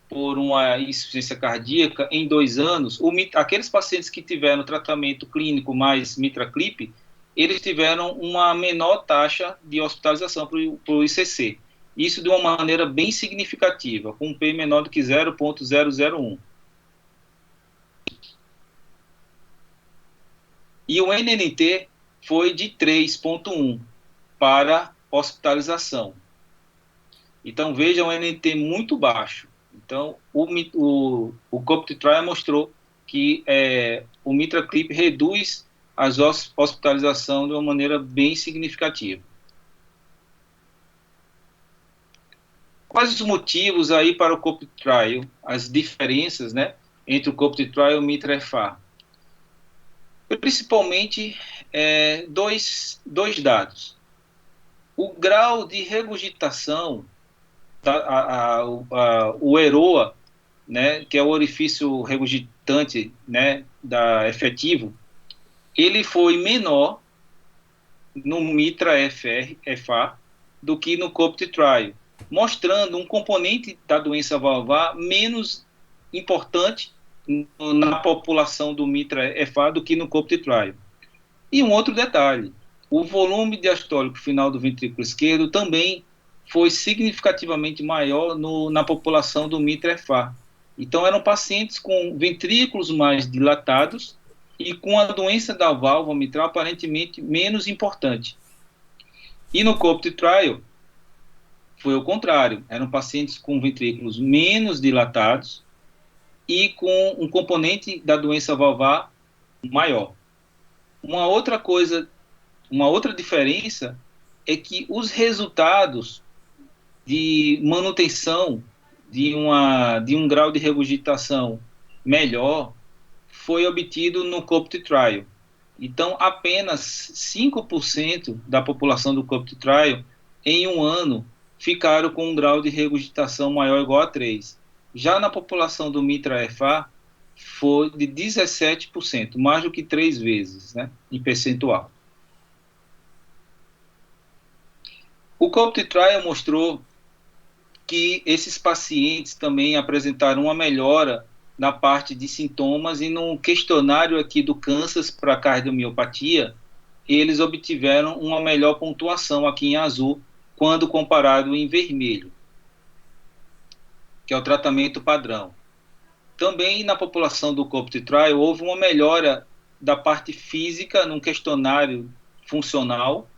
por uma insuficiência cardíaca em 2 anos, aqueles pacientes que tiveram tratamento clínico mais MitraClip, eles tiveram uma menor taxa de hospitalização para o ICC. Isso de uma maneira bem significativa, com um P menor do que 0,001. E o NNT foi de 3,1 para hospitalização. Então, veja, um NNT muito baixo. Então, o COPT Trial mostrou que o MitraClip reduz a hospitalização de uma maneira bem significativa. Quais os motivos aí para o COPT Trial, as diferenças, né, entre o COPT Trial e o Mitra-FA? Principalmente dois dados. O grau de regurgitação, o EROA, né, que é o orifício regurgitante, né, efetivo, ele foi menor no Mitra-FA do que no COPT Trial, mostrando um componente da doença valvar menos importante na população do Mitra-FA do que no COPT Trial. E um outro detalhe, o volume diastólico final do ventrículo esquerdo também foi significativamente maior na população do Mitra-FA. Então eram pacientes com ventrículos mais dilatados e com a doença da válvula mitral aparentemente menos importante. E no COPT Trial foi o contrário, eram pacientes com ventrículos menos dilatados e com um componente da doença valvar maior. Uma outra diferença é que os resultados de manutenção de um grau de regurgitação melhor foi obtido no COPT Trial. Então, apenas 5% da população do COPT Trial em um ano, ficaram com um grau de regurgitação maior ou igual a 3. Já na população do Mitra-FA, foi de 17%, mais do que 3 vezes, né, em percentual. O COPT Trial mostrou que esses pacientes também apresentaram uma melhora na parte de sintomas, e no questionário aqui do Kansas para cardiomiopatia, eles obtiveram uma melhor pontuação aqui em azul, quando comparado em vermelho, que é o tratamento padrão. Também na população do COPT Trial houve uma melhora da parte física num questionário funcional,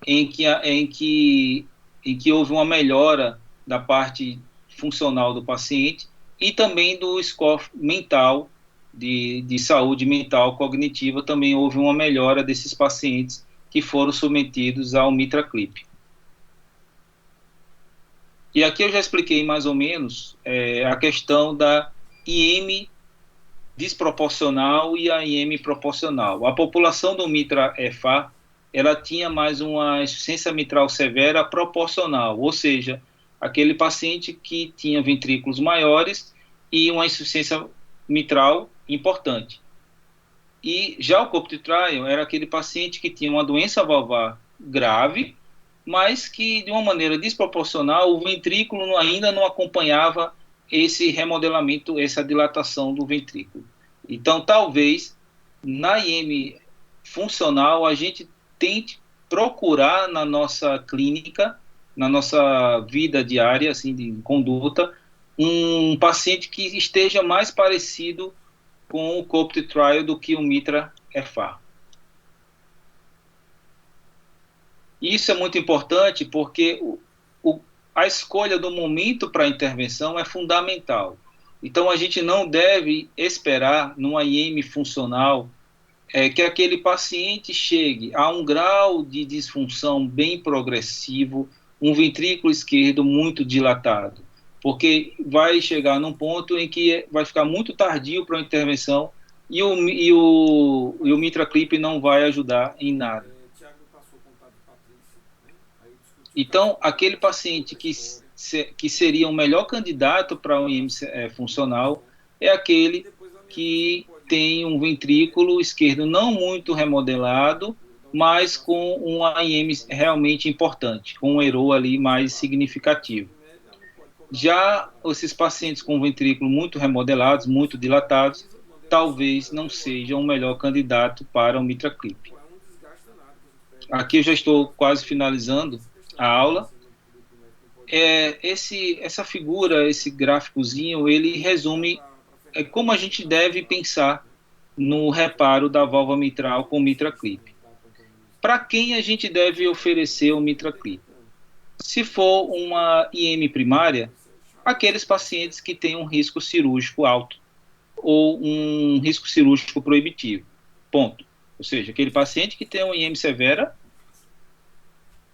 em que houve uma melhora da parte funcional do paciente e também do score mental, de saúde mental cognitiva, também houve uma melhora desses pacientes que foram submetidos ao MitraClip. E aqui eu já expliquei mais ou menos a questão da IM desproporcional e a IM proporcional. A população do Mitra-FA, ela tinha mais uma insuficiência mitral severa proporcional, ou seja, aquele paciente que tinha ventrículos maiores e uma insuficiência mitral importante. E já o COPT Trial era aquele paciente que tinha uma doença valvar grave, mas que, de uma maneira desproporcional, o ventrículo ainda não acompanhava esse remodelamento, essa dilatação do ventrículo. Então, talvez, na IM funcional, a gente tente procurar na nossa clínica, na nossa vida diária, assim, de conduta, um paciente que esteja mais parecido com o COPT Trial do que o Mitra-FA. Isso é muito importante porque a escolha do momento para a intervenção é fundamental. Então, a gente não deve esperar, numa IM funcional, que aquele paciente chegue a um grau de disfunção bem progressivo, um ventrículo esquerdo muito dilatado, porque vai chegar num ponto em que vai ficar muito tardio para a intervenção e o MitraClip não vai ajudar em nada. Então, aquele paciente que seria o melhor candidato para um IM funcional é aquele que tem um ventrículo esquerdo não muito remodelado, mas com um IM realmente importante, com um ERO ali mais significativo. Já esses pacientes com ventrículo muito remodelados, muito dilatados, talvez não sejam o melhor candidato para o MitraClip. Aqui eu já estou quase finalizando a aula. Essa figura, esse gráficozinho, ele resume como a gente deve pensar no reparo da válvula mitral com o MitraClip. Para quem a gente deve oferecer o MitraClip? Se for uma IM primária, aqueles pacientes que têm um risco cirúrgico alto ou um risco cirúrgico proibitivo. Ponto. Ou seja, aquele paciente que tem uma IM severa,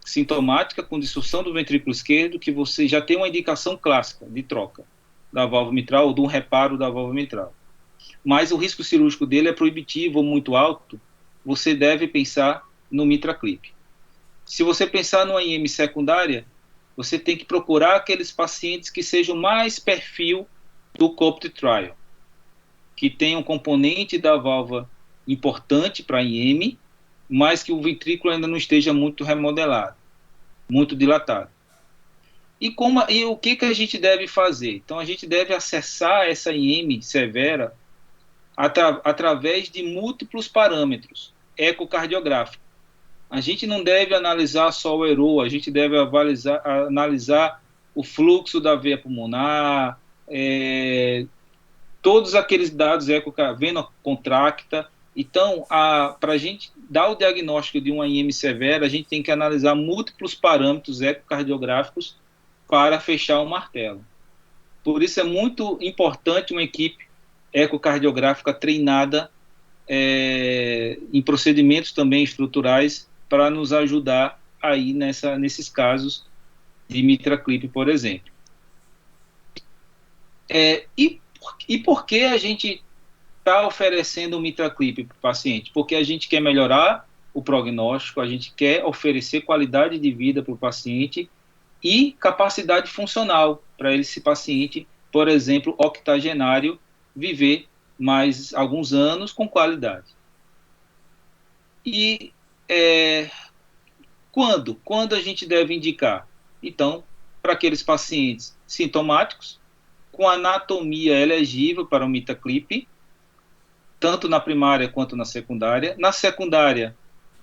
sintomática, com disfunção do ventrículo esquerdo, que você já tem uma indicação clássica de troca da válvula mitral ou de um reparo da válvula mitral. Mas o risco cirúrgico dele é proibitivo ou muito alto, você deve pensar no MitraClip. Se você pensar numa IM secundária, você tem que procurar aqueles pacientes que sejam mais perfil do COPT Trial, que tem um componente da válvula importante para a IM, mas que o ventrículo ainda não esteja muito remodelado, muito dilatado. E o que a gente deve fazer? Então, a gente deve acessar essa IM severa através de múltiplos parâmetros ecocardiográficos. A gente não deve analisar só o ERO, a gente deve analisar o fluxo da veia pulmonar, todos aqueles dados vena contracta. Então, para a gente dar o diagnóstico de uma IM severa, a gente tem que analisar múltiplos parâmetros ecocardiográficos para fechar o martelo. Por isso é muito importante uma equipe ecocardiográfica treinada em procedimentos também estruturais para nos ajudar aí nesses casos de MitraClip, por exemplo. E por que a gente está oferecendo um MitraClip para o paciente? Porque a gente quer melhorar o prognóstico, a gente quer oferecer qualidade de vida para o paciente e capacidade funcional para esse paciente, por exemplo, octogenário, viver mais alguns anos com qualidade. E quando a gente deve indicar? Então, para aqueles pacientes sintomáticos, com anatomia elegível para o MitraClip, tanto na primária quanto na secundária. Na secundária,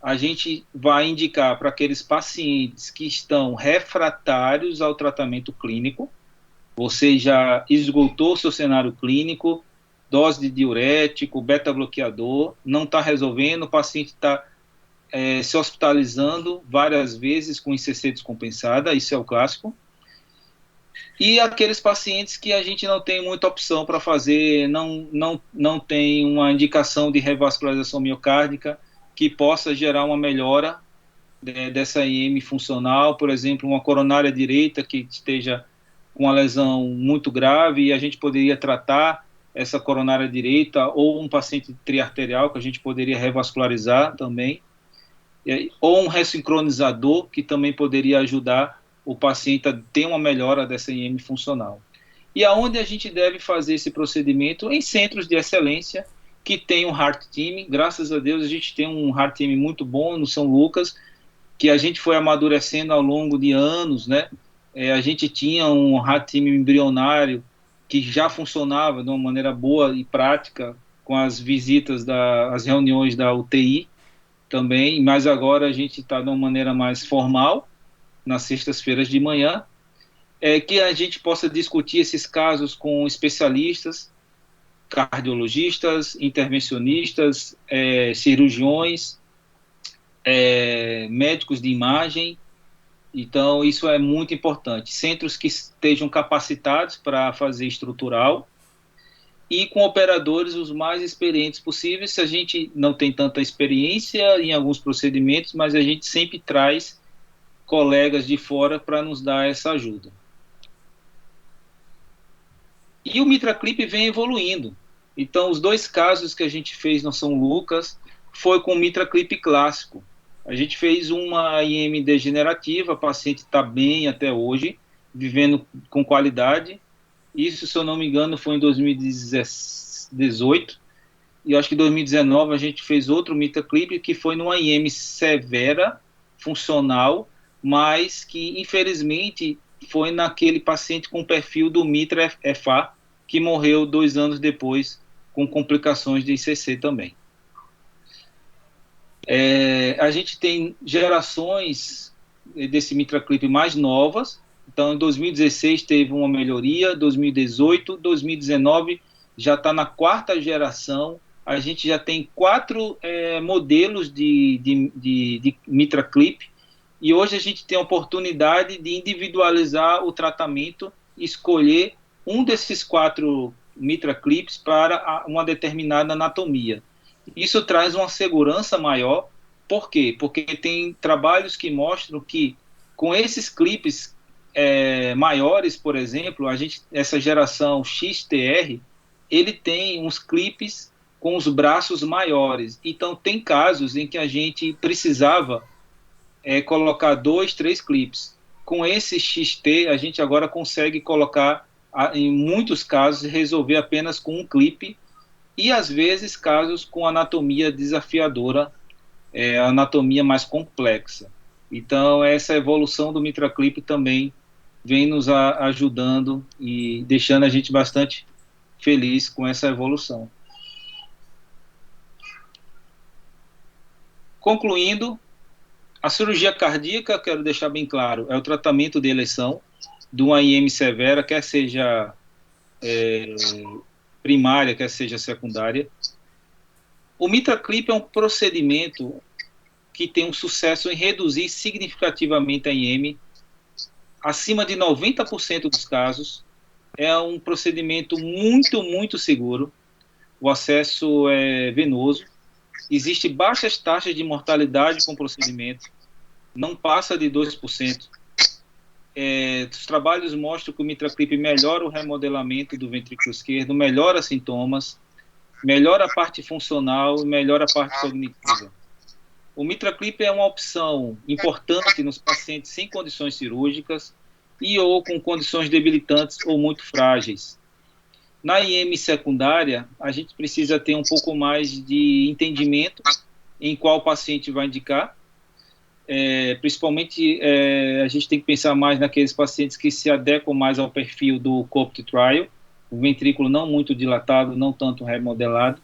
a gente vai indicar para aqueles pacientes que estão refratários ao tratamento clínico. Você já esgotou seu cenário clínico, dose de diurético, beta-bloqueador, não está resolvendo, o paciente está se hospitalizando várias vezes com ICC descompensada, isso é o clássico. E aqueles pacientes que a gente não tem muita opção para fazer, não tem uma indicação de revascularização miocárdica que possa gerar uma melhora dessa IM funcional, por exemplo, uma coronária direita que esteja com uma lesão muito grave e a gente poderia tratar essa coronária direita, ou um paciente triarterial que a gente poderia revascularizar também, ou um ressincronizador que também poderia ajudar o paciente a ter uma melhora dessa IM funcional. E aonde a gente deve fazer esse procedimento? Em centros de excelência que tem um Heart Team. Graças a Deus a gente tem um Heart Team muito bom no São Lucas, que a gente foi amadurecendo ao longo de anos, né? A gente tinha um Heart Team embrionário que já funcionava de uma maneira boa e prática com as visitas, as reuniões da UTI também, mas agora a gente está de uma maneira mais formal, nas sextas-feiras de manhã, que a gente possa discutir esses casos com especialistas, cardiologistas, intervencionistas, cirurgiões, médicos de imagem. Então, isso é muito importante. Centros que estejam capacitados para fazer estrutural e com operadores os mais experientes possíveis. Se a gente não tem tanta experiência em alguns procedimentos, mas a gente sempre traz colegas de fora para nos dar essa ajuda. E o MitraClip vem evoluindo. Então, os 2 casos que a gente fez no São Lucas foi com o MitraClip clássico. A gente fez uma IM degenerativa, a paciente está bem até hoje, vivendo com qualidade. Isso, se eu não me engano, foi em 2018. E eu acho que em 2019 a gente fez outro MitraClip, que foi numa IM severa, funcional, mas que infelizmente foi naquele paciente com perfil do Mitra-FA, que morreu 2 anos depois com complicações de ICC também. A gente tem gerações desse MitraClip mais novas. Então em 2016 teve uma melhoria, 2018, 2019 já está na 4ª geração. A gente já tem 4 modelos de MitraClip. E hoje a gente tem a oportunidade de individualizar o tratamento e escolher um desses 4 MitraClips para uma determinada anatomia. Isso traz uma segurança maior. Por quê? Porque tem trabalhos que mostram que com esses clipes maiores, por exemplo, essa geração XTR, ele tem uns clipes com os braços maiores. Então tem casos em que a gente precisava colocar 2, 3 clipes. Com esse XT, a gente agora consegue colocar, em muitos casos, resolver apenas com um clipe, e às vezes casos com anatomia desafiadora, anatomia mais complexa. Então, essa evolução do MitraClip também vem nos ajudando e deixando a gente bastante feliz com essa evolução. Concluindo, a cirurgia cardíaca, quero deixar bem claro, é o tratamento de eleição de uma IM severa, quer seja primária, quer seja secundária. O MitraClip é um procedimento que tem um sucesso em reduzir significativamente a IM, acima de 90% dos casos. É um procedimento muito, muito seguro. O acesso é venoso. Existem baixas taxas de mortalidade com o procedimento, não passa de 2%. Os trabalhos mostram que o MitraClip melhora o remodelamento do ventrículo esquerdo, melhora sintomas, melhora a parte funcional e melhora a parte cognitiva. O MitraClip é uma opção importante nos pacientes sem condições cirúrgicas e ou com condições debilitantes ou muito frágeis. Na IM secundária, a gente precisa ter um pouco mais de entendimento em qual paciente vai indicar. Principalmente, a gente tem que pensar mais naqueles pacientes que se adequam mais ao perfil do COPT Trial, o ventrículo não muito dilatado, não tanto remodelado.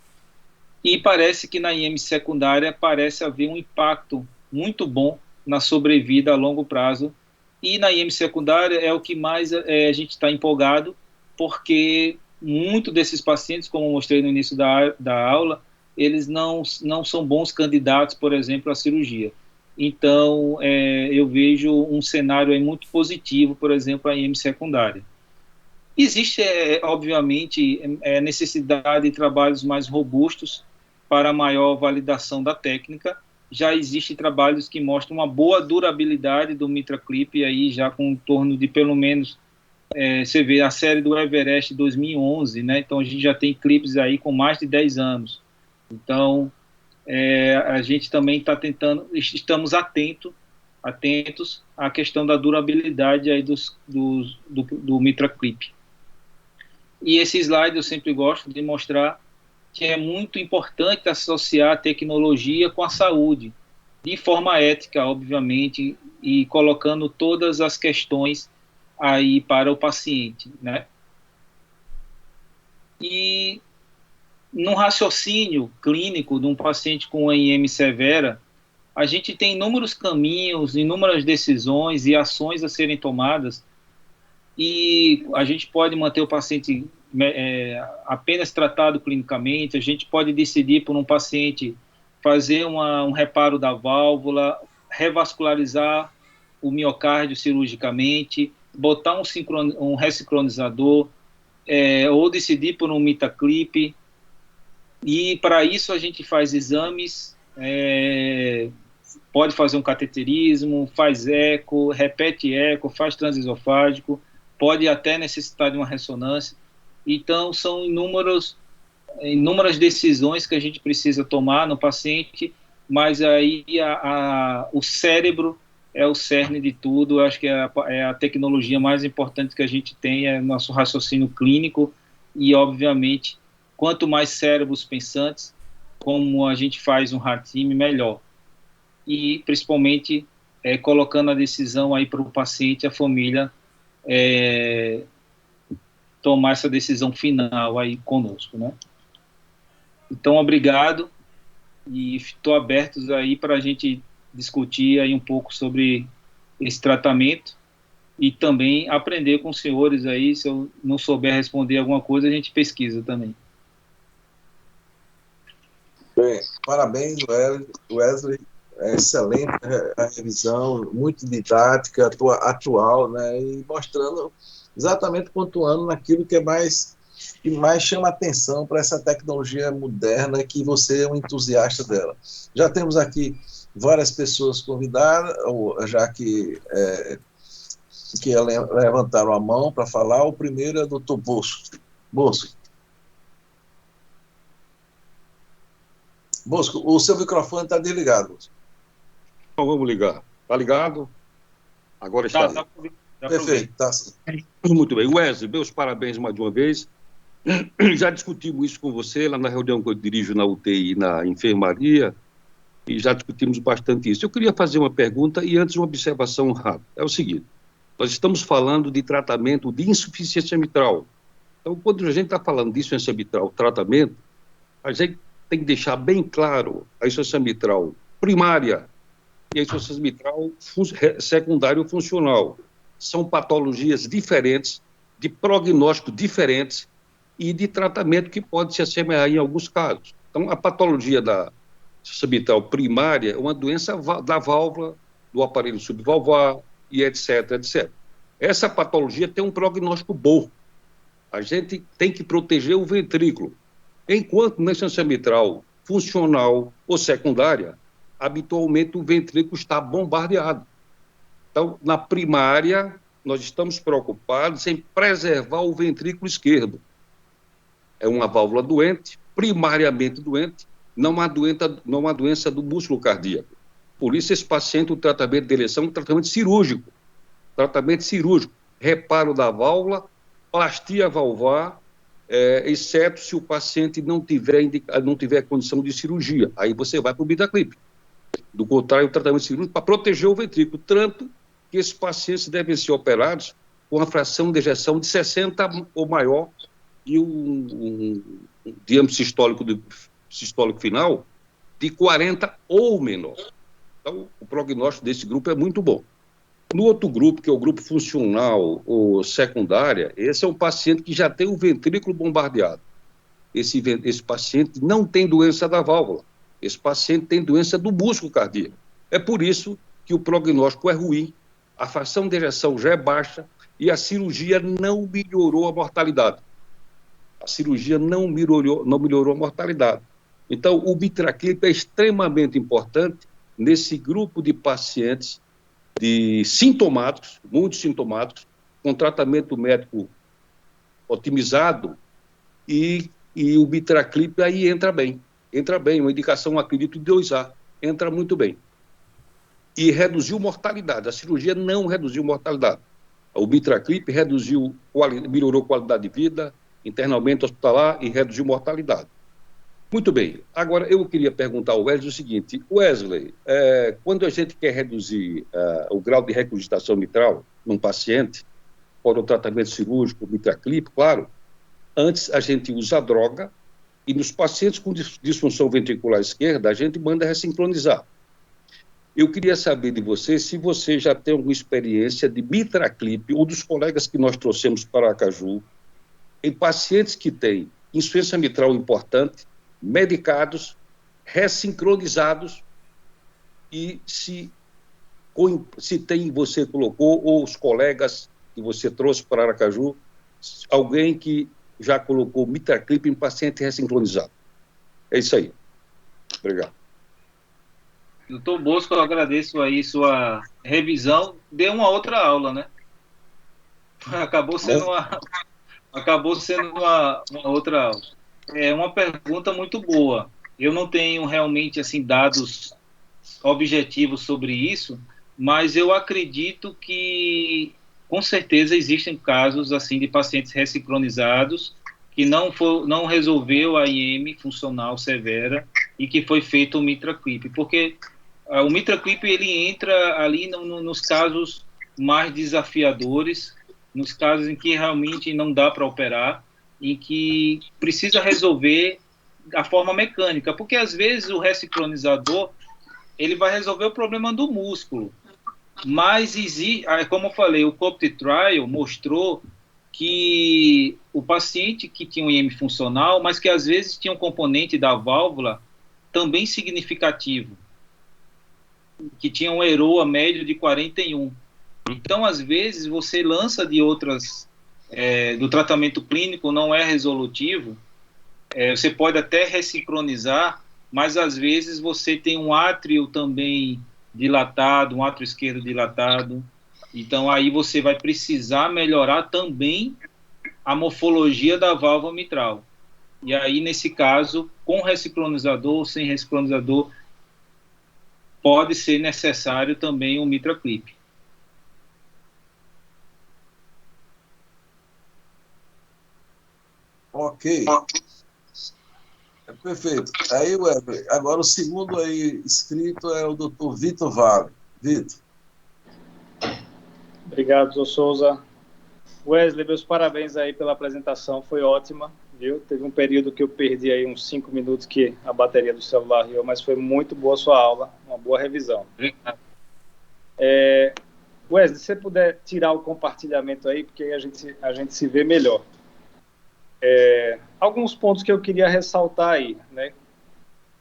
E parece que na IM secundária parece haver um impacto muito bom na sobrevida a longo prazo. E na IM secundária é o que mais a gente está empolgado, porque muito desses pacientes, como eu mostrei no início da aula, eles não são bons candidatos, por exemplo, à cirurgia. Então, eu vejo um cenário aí muito positivo, por exemplo, a IM secundária. Existe, obviamente, necessidade de trabalhos mais robustos para maior validação da técnica. Já existem trabalhos que mostram uma boa durabilidade do MitraClip, aí já com em torno de pelo menos, você vê a série do Everest 2011, né? Então a gente já tem clipes aí com mais de 10 anos. Então, a gente também está estamos atentos à questão da durabilidade aí do MitraClip. E esse slide eu sempre gosto de mostrar que é muito importante associar a tecnologia com a saúde, de forma ética, obviamente, e colocando todas as questões aí para o paciente, né? E no raciocínio clínico de um paciente com IM severa, a gente tem inúmeros caminhos, inúmeras decisões e ações a serem tomadas, e a gente pode manter o paciente apenas tratado clinicamente, a gente pode decidir por um paciente fazer um reparo da válvula, revascularizar o miocárdio cirurgicamente, botar um ressincronizador, ou decidir por um MitraClip, e para isso a gente faz exames, pode fazer um cateterismo, faz eco, repete eco, faz transesofágico, pode até necessitar de uma ressonância. Então, são inúmeras decisões que a gente precisa tomar no paciente, mas aí o cérebro é o cerne de tudo. Eu acho que é a tecnologia mais importante que a gente tem, é nosso raciocínio clínico, e, obviamente, quanto mais cérebros pensantes, como a gente faz um heart team, melhor. E, principalmente, colocando a decisão aí para o paciente, a família, tomar essa decisão final aí conosco, né? Então, obrigado, e estou aberto aí para a gente discutir aí um pouco sobre esse tratamento e também aprender com os senhores aí. Se eu não souber responder alguma coisa, a gente pesquisa também. Bem, parabéns, Wesley. Excelente a revisão, muito didática, atual, né? E mostrando exatamente, pontuando naquilo que mais chama atenção para essa tecnologia moderna, que você é um entusiasta dela. Já temos aqui várias pessoas convidadas, já que levantaram a mão para falar. O primeiro é o Dr. Bosco. Bosco, o seu microfone está desligado. Então vamos ligar. Está ligado? Agora está. Tá. Perfeito. Tá. Muito bem. Wesley, meus parabéns mais uma vez. Já discutimos isso com você lá na reunião que eu dirijo na UTI, na enfermaria, e já discutimos bastante isso. Eu queria fazer uma pergunta e antes uma observação rápida. É o seguinte, nós estamos falando de tratamento de insuficiência mitral. Então, quando a gente está falando de insuficiência mitral, tratamento, a gente tem que deixar bem claro a insuficiência mitral primária e a insuficiência mitral secundária ou funcional. São patologias diferentes, de prognóstico diferentes e de tratamento que pode se assemelhar em alguns casos. Então, a patologia da insuficiência mitral primária é uma doença da válvula, do aparelho subvalvar e etc, etc. Essa patologia tem um prognóstico bom. A gente tem que proteger o ventrículo. Enquanto na insuficiência mitral funcional ou secundária, habitualmente o ventrículo está bombardeado. Então, na primária, nós estamos preocupados em preservar o ventrículo esquerdo. É uma válvula doente, primariamente doente, não uma doença do músculo cardíaco. Por isso, esse paciente, o tratamento dele é um tratamento cirúrgico. Tratamento cirúrgico. Reparo da válvula, plastia valvar, exceto se o paciente não tiver condição de cirurgia. Aí você vai para o Bitaclip. Do contrário, o tratamento cirúrgico para proteger o ventrículo. Tanto que esses pacientes devem ser operados com a fração de ejeção de 60 ou maior e um diâmetro sistólico final de 40 ou menor. Então, o prognóstico desse grupo é muito bom. No outro grupo, que é o grupo funcional ou secundária, esse é um paciente que já tem o ventrículo bombardeado. Esse paciente não tem doença da válvula. Esse paciente tem doença do músculo cardíaco. É por isso que o prognóstico é ruim, a fração de ejeção já é baixa e a cirurgia não melhorou a mortalidade. A cirurgia não melhorou a mortalidade. Então, o Bitaclip é extremamente importante nesse grupo de pacientes sintomáticos, muito sintomáticos, com tratamento médico otimizado, e o Bitaclip aí entra bem, uma indicação, acredito, de 2A, entra muito bem. E reduziu mortalidade, a cirurgia não reduziu mortalidade. O Bitaclip melhorou qualidade de vida, internamento hospitalar e reduziu mortalidade. Muito bem. Agora, eu queria perguntar ao Wesley o seguinte. Wesley, quando a gente quer reduzir o grau de regurgitação mitral num paciente, por um tratamento cirúrgico, Bitaclip, claro, antes a gente usa a droga e nos pacientes com disfunção ventricular esquerda, a gente manda ressincronizar. Eu queria saber de você se você já tem alguma experiência de Bitaclip ou dos colegas que nós trouxemos para Aracaju, em pacientes que têm insuficiência mitral importante, medicados, ressincronizados, e se você colocou, ou os colegas que você trouxe para Aracaju, alguém que já colocou Bitaclip em paciente ressincronizado. É isso aí. Obrigado. Doutor Bosco, eu agradeço aí sua revisão. Deu uma outra aula, né? Acabou sendo uma outra aula. É uma pergunta muito boa. Eu não tenho realmente assim dados objetivos sobre isso, mas eu acredito que com certeza existem casos assim de pacientes ressincronizados que não resolveu a IM funcional severa e que foi feito o Bitaclip, porque o Bitaclip ele entra ali nos casos mais desafiadores, nos casos em que realmente não dá para operar, em que precisa resolver a forma mecânica, porque às vezes o ressincronizador ele vai resolver o problema do músculo, mas como eu falei, o COPT Trial mostrou que o paciente que tinha um IM funcional, mas que às vezes tinha um componente da válvula também significativo, que tinha um EROA médio de 41. Então, às vezes, você lança de outras, do tratamento clínico não é resolutivo, você pode até ressincronizar, mas às vezes você tem um átrio também dilatado, um átrio esquerdo dilatado, então aí você vai precisar melhorar também a morfologia da válvula mitral. E aí, nesse caso, com ressincronizador ou sem ressincronizador, pode ser necessário também um Bitaclip. Ok. Perfeito. Aí, Wesley, agora o segundo aí inscrito é o Dr. Vitor Vale. Vitor. Obrigado, Dr. Souza. Wesley, meus parabéns aí pela apresentação, foi ótima, viu? Teve um período que eu perdi aí uns 5 minutos que a bateria do celular riu, mas foi muito boa a sua aula, uma boa revisão. Wesley, se você puder tirar o compartilhamento aí, porque aí a gente se vê melhor. Alguns pontos que eu queria ressaltar aí, né?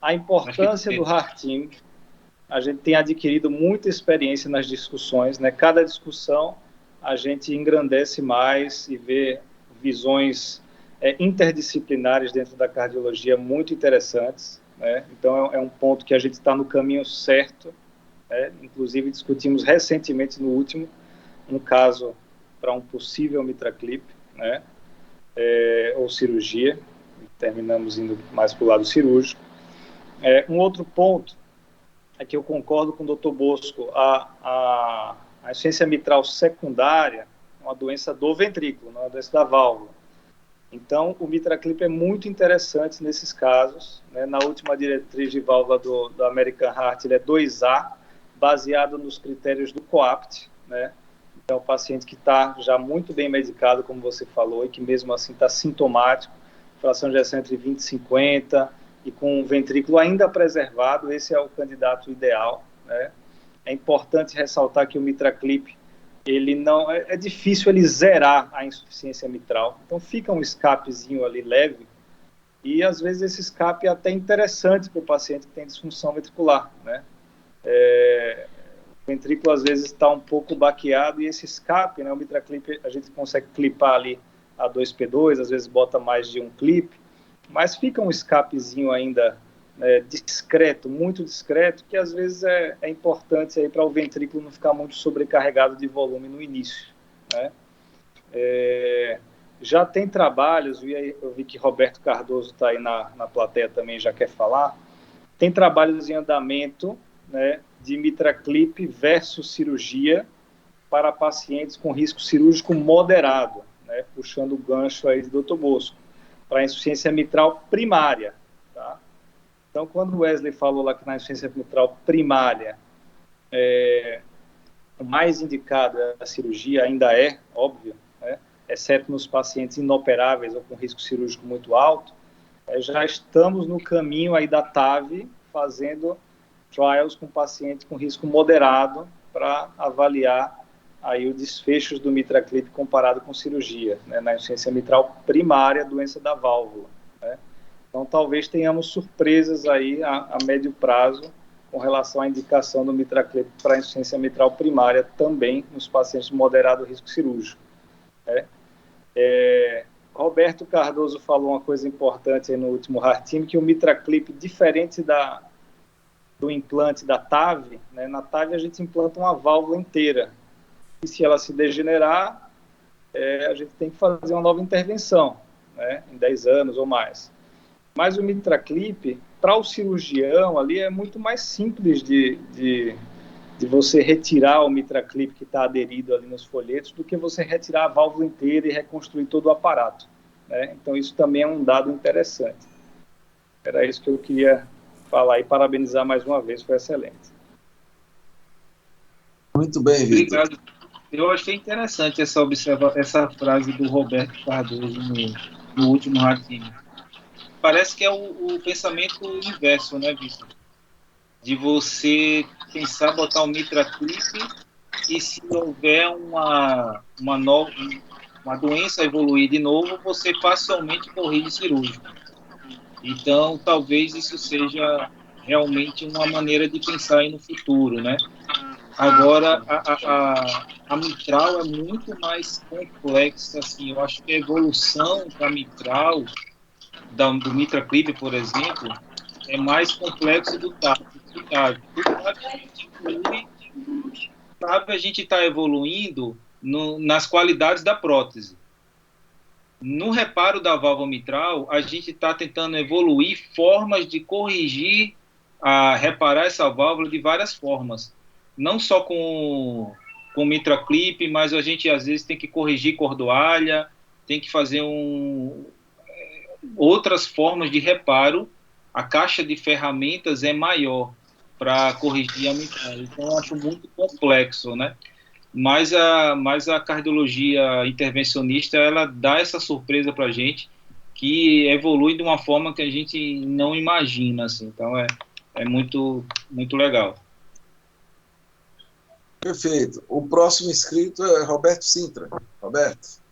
A importância do Heart Team. A gente tem adquirido muita experiência nas discussões, né? Cada discussão a gente engrandece mais e vê visões interdisciplinares dentro da cardiologia muito interessantes, né? Então é um ponto que a gente está no caminho certo, né? Inclusive discutimos recentemente no último um caso para um possível Bitaclip, né? Ou cirurgia, terminamos indo mais para o lado cirúrgico. Um outro ponto aqui eu concordo com o Dr. Bosco, a insuficiência mitral secundária é uma doença do ventrículo, não é uma doença da válvula. Então, o MitraClip é muito interessante nesses casos, né? Na última diretriz de válvula do American Heart, ele é 2A, baseado nos critérios do COAPT, né? Então, o paciente que está já muito bem medicado, como você falou, e que mesmo assim está sintomático, fração de ejeção entre 20 e 50, e com o ventrículo ainda preservado, esse é o candidato ideal, né? É importante ressaltar que o MitraClip, ele não é difícil ele zerar a insuficiência mitral, então fica um escapezinho ali leve, e às vezes esse escape é até interessante para o paciente que tem disfunção ventricular, né? O ventrículo às vezes está um pouco baqueado, e esse escape, né, o MitraClip, a gente consegue clipar ali a 2P2, às vezes bota mais de um clipe, mas fica um escapezinho ainda discreto, muito discreto, que às vezes é importante para o ventrículo não ficar muito sobrecarregado de volume no início, né? Já tem trabalhos, eu vi que Roberto Cardoso está aí na plateia também, já quer falar, tem trabalhos em andamento, né, de MitraClip versus cirurgia para pacientes com risco cirúrgico moderado, né, puxando o gancho aí do Dr. Bosco, para insuficiência mitral primária, tá? Então, quando o Wesley falou lá que na insuficiência mitral primária o mais indicado é a cirurgia, ainda é, óbvio, né, exceto nos pacientes inoperáveis ou com risco cirúrgico muito alto, já estamos no caminho aí da TAV, fazendo trials com pacientes com risco moderado para avaliar aí os desfechos do MitraClip comparado com cirurgia, né, na insuficiência mitral primária, doença da válvula, né? Então, talvez tenhamos surpresas aí a médio prazo com relação à indicação do MitraClip para insuficiência mitral primária também nos pacientes de moderado risco cirúrgico, né? Roberto Cardoso falou uma coisa importante aí no último Heart Team, que o MitraClip, diferente do implante da TAV, né, na TAV a gente implanta uma válvula inteira, e se ela se degenerar, a gente tem que fazer uma nova intervenção, né, em 10 anos ou mais. Mas o MitraClip, para o cirurgião ali, é muito mais simples de você retirar o MitraClip que está aderido ali nos folhetos do que você retirar a válvula inteira e reconstruir todo o aparato, né? Então, isso também é um dado interessante. Era isso que eu queria falar e parabenizar mais uma vez, foi excelente. Muito bem, Vitor. Obrigado. Eu achei interessante essa frase do Roberto Cardoso no último ratinho. Parece que é o pensamento inverso, né, Vitor? De você pensar botar o MitraClip e se houver uma doença evoluir de novo, você facilmente corrige cirúrgico. Então, talvez isso seja realmente uma maneira de pensar aí no futuro, né? Agora, a mitral é muito mais complexa, assim. Eu acho que a evolução da mitral, do MitraClip, por exemplo, é mais complexo do TAV. A gente está evoluindo nas qualidades da prótese. No reparo da válvula mitral, a gente está tentando evoluir formas de corrigir, reparar essa válvula de várias formas. Não só com MitraClip, mas a gente às vezes tem que corrigir cordoalha, tem que fazer outras formas de reparo. A caixa de ferramentas é maior para corrigir a mitral. Então, eu acho muito complexo, né? Mas a cardiologia intervencionista, ela dá essa surpresa para a gente, que evolui de uma forma que a gente não imagina, assim. Então, é muito, muito legal. Perfeito. O próximo inscrito é Roberto Sintra. Roberto.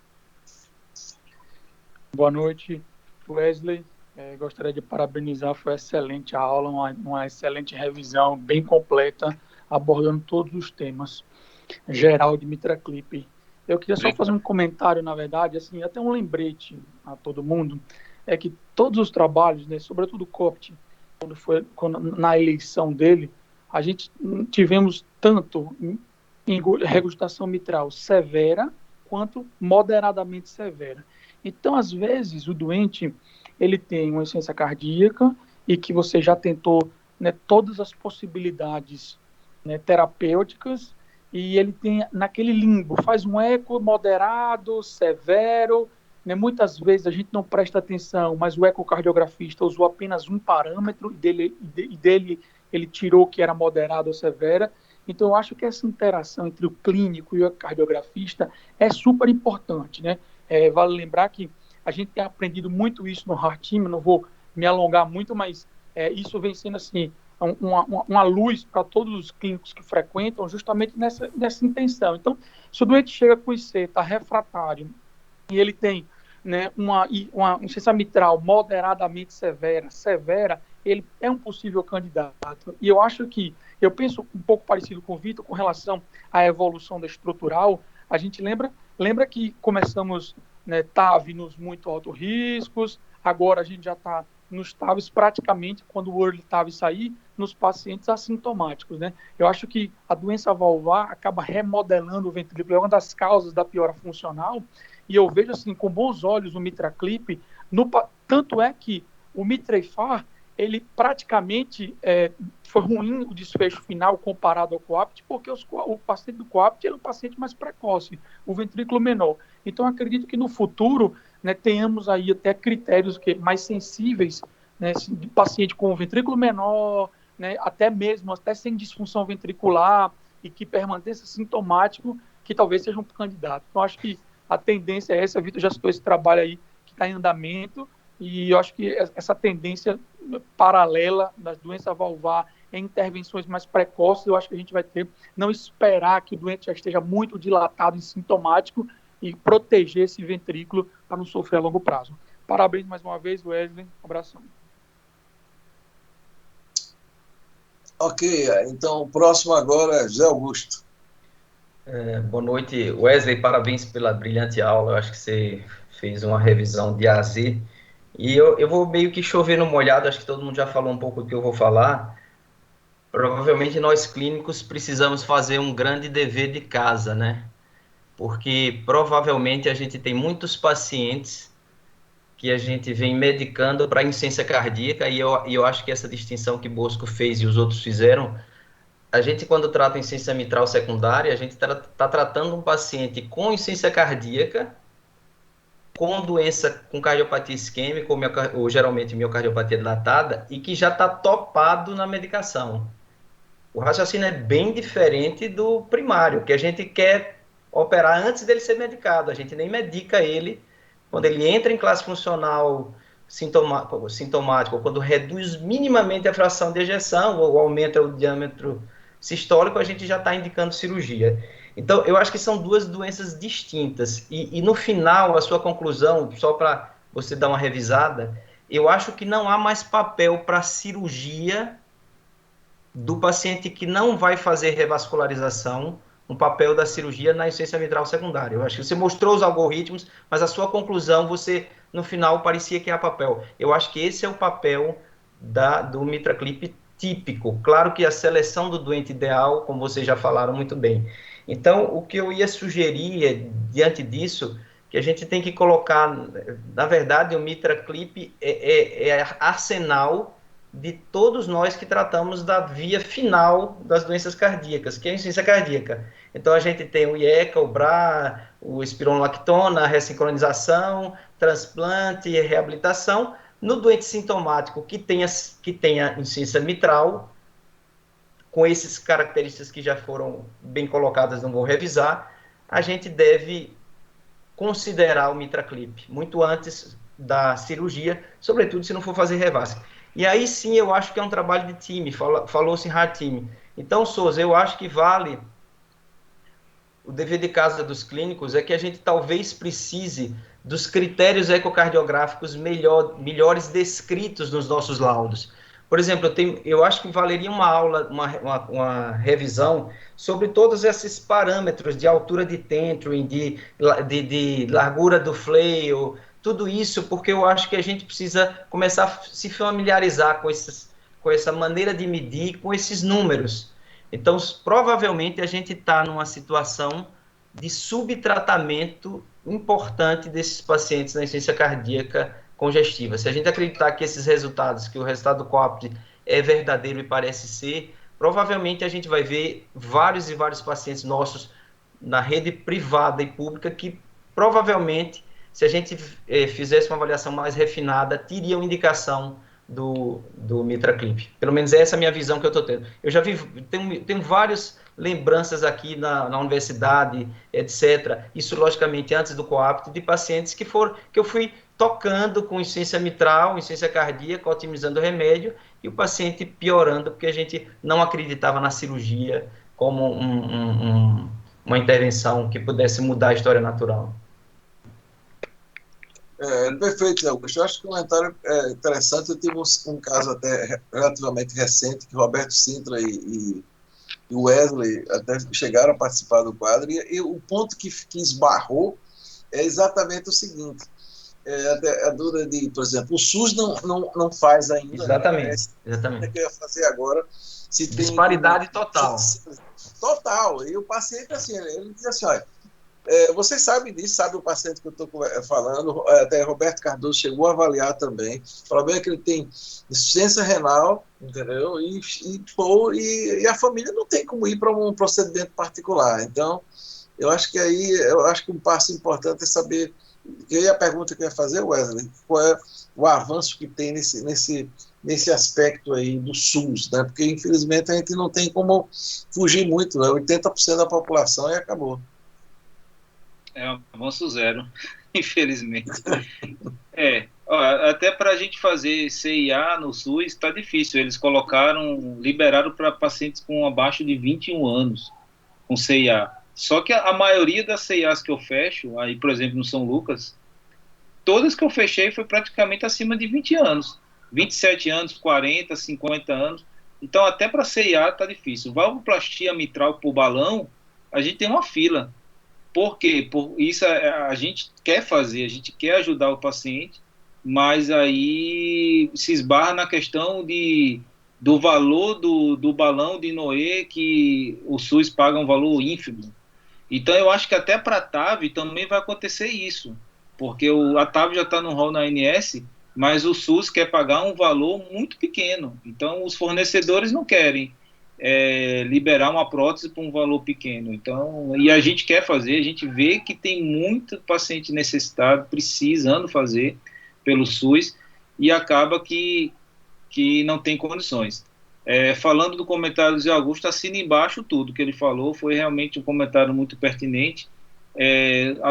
Boa noite, Wesley. Gostaria de parabenizar, foi excelente a aula, uma excelente revisão, bem completa, abordando todos os temas. Geral de MitraClip. Eu queria só fazer um comentário, na verdade, assim, até um lembrete a todo mundo, é que todos os trabalhos, né, sobretudo o COPT, na eleição dele, a gente tivemos tanto em regurgitação mitral severa quanto moderadamente severa. Então, às vezes, o doente ele tem uma insuficiência cardíaca e que você já tentou né, todas as possibilidades, né, terapêuticas, e ele tem naquele limbo, faz um eco moderado, severo, né, muitas vezes a gente não presta atenção, mas o ecocardiografista usou apenas um parâmetro e dele ele tirou que era moderado ou severa. Então, eu acho que essa interação entre o clínico e o cardiografista é super importante, né? Vale lembrar que a gente tem aprendido muito isso no Heart Team, não vou me alongar muito, mas isso vem sendo assim, uma luz para todos os clínicos que frequentam, justamente nessa intenção. Então, se o doente chega com IC, está refratário, e ele tem, né, uma insuficiência mitral moderadamente severa, ele é um possível candidato. E eu acho que, eu penso um pouco parecido com o Vitor, com relação à evolução da estrutural. A gente lembra que começamos, né, TAV nos muito altos riscos, agora a gente já está nos TAVs praticamente, quando o early TAV sair, nos pacientes assintomáticos, né? Eu acho que a doença valvar acaba remodelando o ventrículo, é uma das causas da piora funcional, e eu vejo assim, com bons olhos o MitraClip, tanto é que o Mitrafar, ele praticamente foi ruim o desfecho final comparado ao COAPT, porque o paciente do COAPT é um paciente mais precoce, o ventrículo menor. Então, acredito que no futuro, né, tenhamos aí até critérios mais sensíveis, né, de paciente com ventrículo menor, né, até sem disfunção ventricular e que permaneça sintomático, que talvez seja um candidato. Então, acho que a tendência é essa, o Vitor já citou esse trabalho aí que está em andamento, e eu acho que essa tendência paralela das doenças valvar em intervenções mais precoces, eu acho que a gente vai não esperar que o doente já esteja muito dilatado e sintomático e proteger esse ventrículo para não sofrer a longo prazo. Parabéns mais uma vez, Wesley. Um abração. Ok, então o próximo agora é José Augusto. Boa noite, Wesley, parabéns pela brilhante aula, eu acho que você fez uma revisão de A a Z, e eu vou meio que chover no molhado, acho que todo mundo já falou um pouco do que eu vou falar. Provavelmente nós clínicos precisamos fazer um grande dever de casa, né? Porque provavelmente a gente tem muitos pacientes que a gente vem medicando para insuficiência cardíaca, e eu acho que essa distinção que Bosco fez e os outros fizeram, a gente, quando trata insuficiência mitral secundária, a gente está tratando um paciente com insuficiência cardíaca, com doença, com cardiopatia isquêmica, ou geralmente miocardiopatia dilatada, e que já está topado na medicação. O raciocínio é bem diferente do primário, que a gente quer operar antes dele ser medicado, a gente nem medica ele. Quando ele entra em classe funcional sintomático, ou quando reduz minimamente a fração de ejeção, ou aumenta o diâmetro sistólico, a gente já está indicando cirurgia. Então, eu acho que são duas doenças distintas. E no final, a sua conclusão, só para você dar uma revisada, eu acho que não há mais papel para cirurgia do paciente que não vai fazer revascularização, um papel da cirurgia na insuficiência mitral secundária. Eu acho que você mostrou os algoritmos, mas a sua conclusão, no final, parecia que há papel. Eu acho que esse é o papel do MitraClip típico. Claro que a seleção do doente ideal, como vocês já falaram muito bem. Então, o que eu ia sugerir, diante disso, que a gente tem que colocar, na verdade, o MitraClip é arsenal de todos nós que tratamos da via final das doenças cardíacas, que é a insuficiência cardíaca. Então, a gente tem o IECA, o BRA, o espironolactona, a ressincronização, transplante e reabilitação. No doente sintomático que tenha insuficiência mitral, com essas características que já foram bem colocadas, não vou revisar, a gente deve considerar o MitraClip muito antes da cirurgia, sobretudo se não for fazer revasc. E aí sim eu acho que é um trabalho de time, falou-se em Heart Team. Então, Souza, eu acho que vale o dever de casa dos clínicos, é que a gente talvez precise dos critérios ecocardiográficos melhores descritos nos nossos laudos. Por exemplo, eu acho que valeria uma aula, uma revisão sobre todos esses parâmetros de altura de tethering, de largura do flail, tudo isso, porque eu acho que a gente precisa começar a se familiarizar com essa maneira de medir, com esses números. Então, provavelmente, a gente está numa situação de subtratamento importante desses pacientes na insuficiência cardíaca congestiva. Se a gente acreditar que esses resultados, que o resultado do COAPT é verdadeiro e parece ser, provavelmente a gente vai ver vários e vários pacientes nossos na rede privada e pública que provavelmente, se a gente fizesse uma avaliação mais refinada, teriam indicação do MitraClip. Pelo menos essa é a minha visão que eu estou tendo. Eu já vi, tenho várias lembranças aqui na universidade, etc. Isso, logicamente, antes do coapto, de pacientes que eu fui tocando com insuficiência mitral, insuficiência cardíaca, otimizando o remédio, e o paciente piorando, porque a gente não acreditava na cirurgia como uma intervenção que pudesse mudar a história natural. Perfeito, Augusto. Eu acho que o comentário é interessante. Eu tive um caso até relativamente recente, que Roberto Sintra e o Wesley até chegaram a participar do quadro, e o ponto que esbarrou é exatamente o seguinte. A dúvida de, por exemplo, o SUS não faz ainda. Exatamente. Né? Exatamente. O que eu ia fazer agora? Se tem disparidade total. Total. E o paciente, assim, ele diz assim, olha, vocês sabem disso, sabe o paciente que eu estou falando, até Roberto Cardoso chegou a avaliar também. O problema é que ele tem insuficiência renal, entendeu? E a família não tem como ir para um procedimento particular. Então, eu acho que um passo importante é saber. E a pergunta que eu ia fazer, Wesley, qual é o avanço que tem nesse aspecto aí do SUS, né? Porque, infelizmente, a gente não tem como fugir muito, né? 80% da população e acabou. É um avanço zero, infelizmente. Até para a gente fazer CIA no SUS está difícil. Eles liberaram para pacientes com abaixo de 21 anos com CIA. Só que a maioria das CIAs que eu fecho, aí, por exemplo, no São Lucas, todas que eu fechei foi praticamente acima de 20 anos. 27 anos, 40, 50 anos. Então, até para CIA está difícil. Valvoplastia mitral por balão, a gente tem uma fila. Por quê? Isso a gente quer fazer, a gente quer ajudar o paciente, mas aí se esbarra na questão do valor do balão de Noé, que o SUS paga um valor ínfimo. Então eu acho que até para a TAV também vai acontecer isso, porque a TAV já está no rol na ANS, mas o SUS quer pagar um valor muito pequeno. Então os fornecedores não querem liberar uma prótese por um valor pequeno. Então, e a gente quer fazer, a gente vê que tem muito paciente necessitado, precisando fazer pelo SUS, e acaba que não tem condições. Falando do comentário do Zé Augusto, assina embaixo tudo que ele falou, foi realmente um comentário muito pertinente.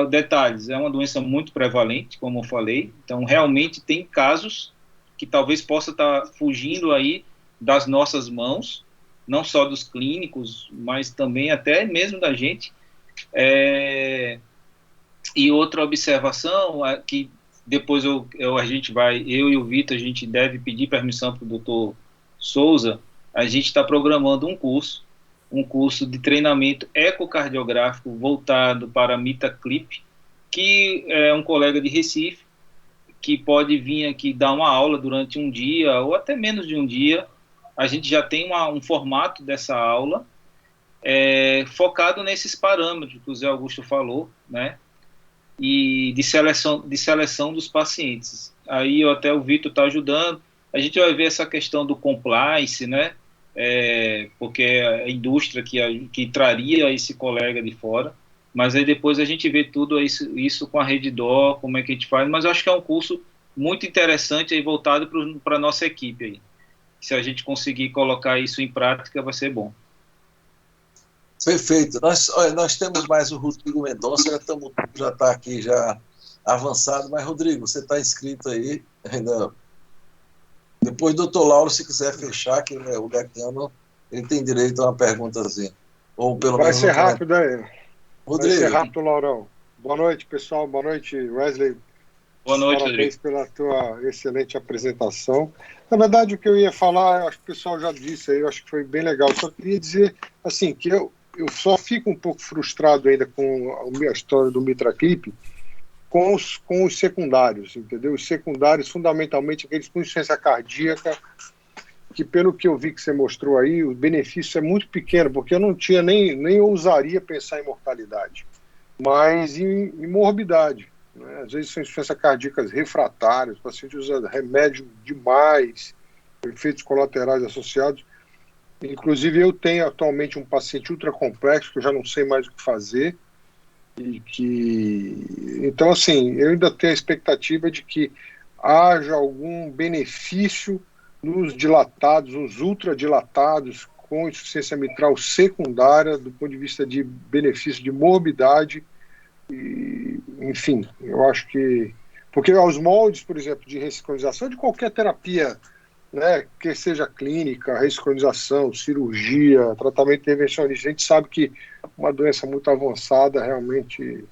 Detalhes, é uma doença muito prevalente, como eu falei, então realmente tem casos que talvez possa estar fugindo aí das nossas mãos, não só dos clínicos, mas também até mesmo da gente. E outra observação, que depois eu e o Vitor, a gente deve pedir permissão para o doutor Souza, a gente está programando um curso de treinamento ecocardiográfico voltado para MitraClip, que é um colega de Recife, que pode vir aqui dar uma aula durante um dia, ou até menos de um dia. A gente já tem um formato dessa aula, focado nesses parâmetros que o Zé Augusto falou, né? E de seleção dos pacientes. Aí até o Vitor está ajudando. A gente vai ver essa questão do compliance, né? Porque é a indústria que traria esse colega de fora. Mas aí depois a gente vê tudo isso com a Redditor, como é que a gente faz. Mas eu acho que é um curso muito interessante aí, voltado para a nossa equipe aí. Se a gente conseguir colocar isso em prática, vai ser bom. Perfeito. Nós temos mais o Rodrigo Mendonça, já está aqui, já avançado, mas, Rodrigo, você está inscrito aí ainda. Depois do doutor Lauro, se quiser fechar, que o decano, ele tem direito a uma perguntazinha. Ou pelo vai menos ser rápido aí. Rodrigo. Vai ser rápido, Laurão. Boa noite, pessoal. Boa noite, Wesley. Boa noite, Parabéns pela tua excelente apresentação. Na verdade, o que eu ia falar, acho que o pessoal já disse aí, eu acho que foi bem legal. Só queria dizer, assim, que eu só fico um pouco frustrado ainda com a história do MitraClip, com os secundários, entendeu? Os secundários, fundamentalmente, aqueles com insuficiência cardíaca, que pelo que eu vi que você mostrou aí, o benefício é muito pequeno, porque eu não tinha nem ousaria pensar em mortalidade, mas em morbidade. Né? Às vezes são insuficiências cardíacas refratárias, o paciente usa remédio demais, efeitos colaterais associados. Inclusive, eu tenho atualmente um paciente ultracomplexo, que eu já não sei mais o que fazer, então, assim, eu ainda tenho a expectativa de que haja algum benefício nos dilatados, nos ultradilatados, com insuficiência mitral secundária, do ponto de vista de benefício de morbidade, enfim, eu acho que... Porque aos moldes, por exemplo, de ressincronização, de qualquer terapia, né, que seja clínica, ressincronização, cirurgia, tratamento intervencionista, a gente sabe que uma doença muito avançada realmente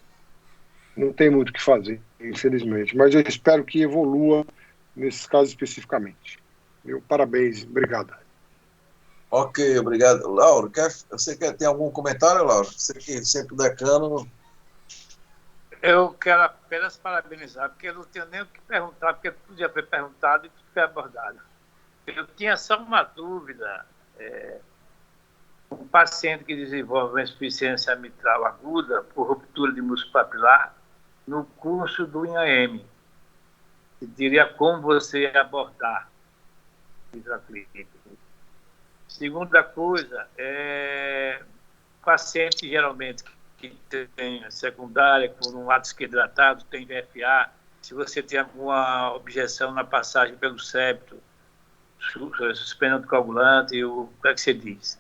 não tem muito o que fazer, infelizmente. Mas eu espero que evolua nesses casos especificamente. Parabéns, obrigado. Ok, obrigado. Lauro, você quer ter algum comentário, Lauro? Você que sempre decano. Eu quero apenas parabenizar, porque eu não tenho nem o que perguntar, porque tudo já foi perguntado e tudo foi abordado. Eu tinha só uma dúvida. Um paciente que desenvolve uma insuficiência mitral aguda por ruptura de músculo papilar, no curso do IAM, eu diria como você abordar mitraclípico. Segunda coisa, paciente geralmente que tem secundária, com um lado esquerdo hidratado, tem VFA, se você tem alguma objeção na passagem pelo septo, suspensão coagulante, o que é que você diz?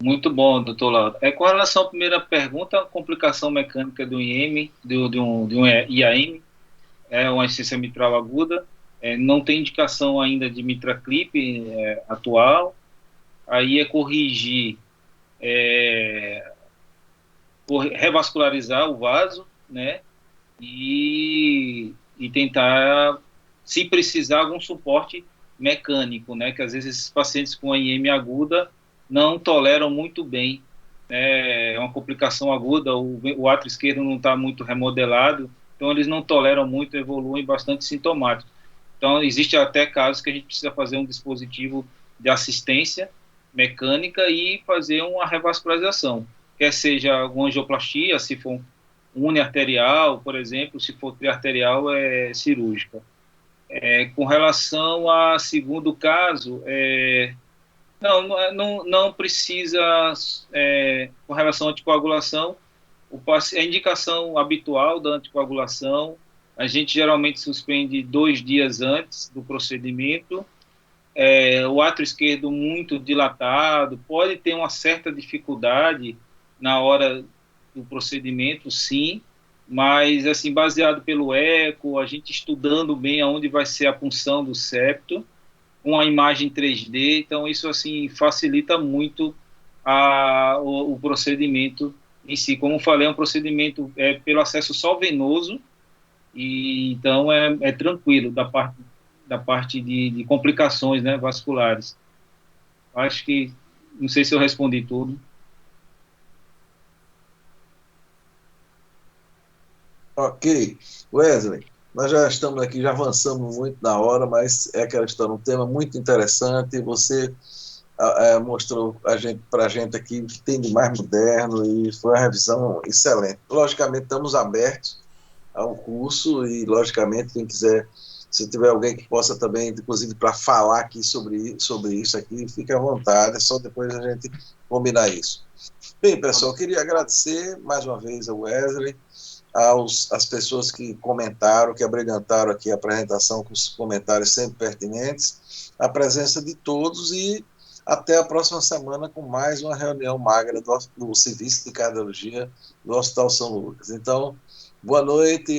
Muito bom, doutor Lauro. Com relação à primeira pergunta, a complicação mecânica do IAM, de um IAM, é uma insuficiência mitral aguda, não tem indicação ainda de mitraclip atual, aí é corrigir, revascularizar o vaso, né, e tentar, se precisar, algum suporte mecânico, né, que às vezes esses pacientes com IAM aguda não toleram muito bem, é uma complicação aguda, o átrio esquerdo não está muito remodelado, então eles não toleram muito, evoluem bastante sintomáticos. Então, existe até casos que a gente precisa fazer um dispositivo de assistência mecânica e fazer uma revascularização, quer seja alguma angioplastia, se for uniarterial, por exemplo, se for triarterial, é cirúrgica. Com relação ao segundo caso, não precisa, com relação à anticoagulação, a indicação habitual da anticoagulação, a gente geralmente suspende 2 dias antes do procedimento. O átrio esquerdo muito dilatado, pode ter uma certa dificuldade na hora do procedimento, sim, mas, assim, baseado pelo eco, a gente estudando bem aonde vai ser a punção do septo, com a imagem 3D, então isso, assim, facilita muito o procedimento em si. Como eu falei, é um procedimento pelo acesso só venoso, e então é tranquilo da parte de complicações, né, vasculares. Acho que, não sei se eu respondi tudo. Ok. Wesley, nós já estamos aqui, já avançamos muito na hora, mas é aquela história, um tema muito interessante, você mostrou para a gente aqui o que tem de mais moderno e foi uma revisão excelente. Logicamente, estamos abertos ao curso e, logicamente, quem quiser, se tiver alguém que possa também, inclusive, para falar aqui sobre isso aqui, fique à vontade, é só depois a gente combinar isso. Bem, pessoal, eu queria agradecer mais uma vez ao Wesley, às pessoas que comentaram, que abrilhantaram aqui a apresentação com os comentários sempre pertinentes, a presença de todos e até a próxima semana com mais uma reunião magra do Serviço de Cardiologia do Hospital São Lucas. Então, boa noite.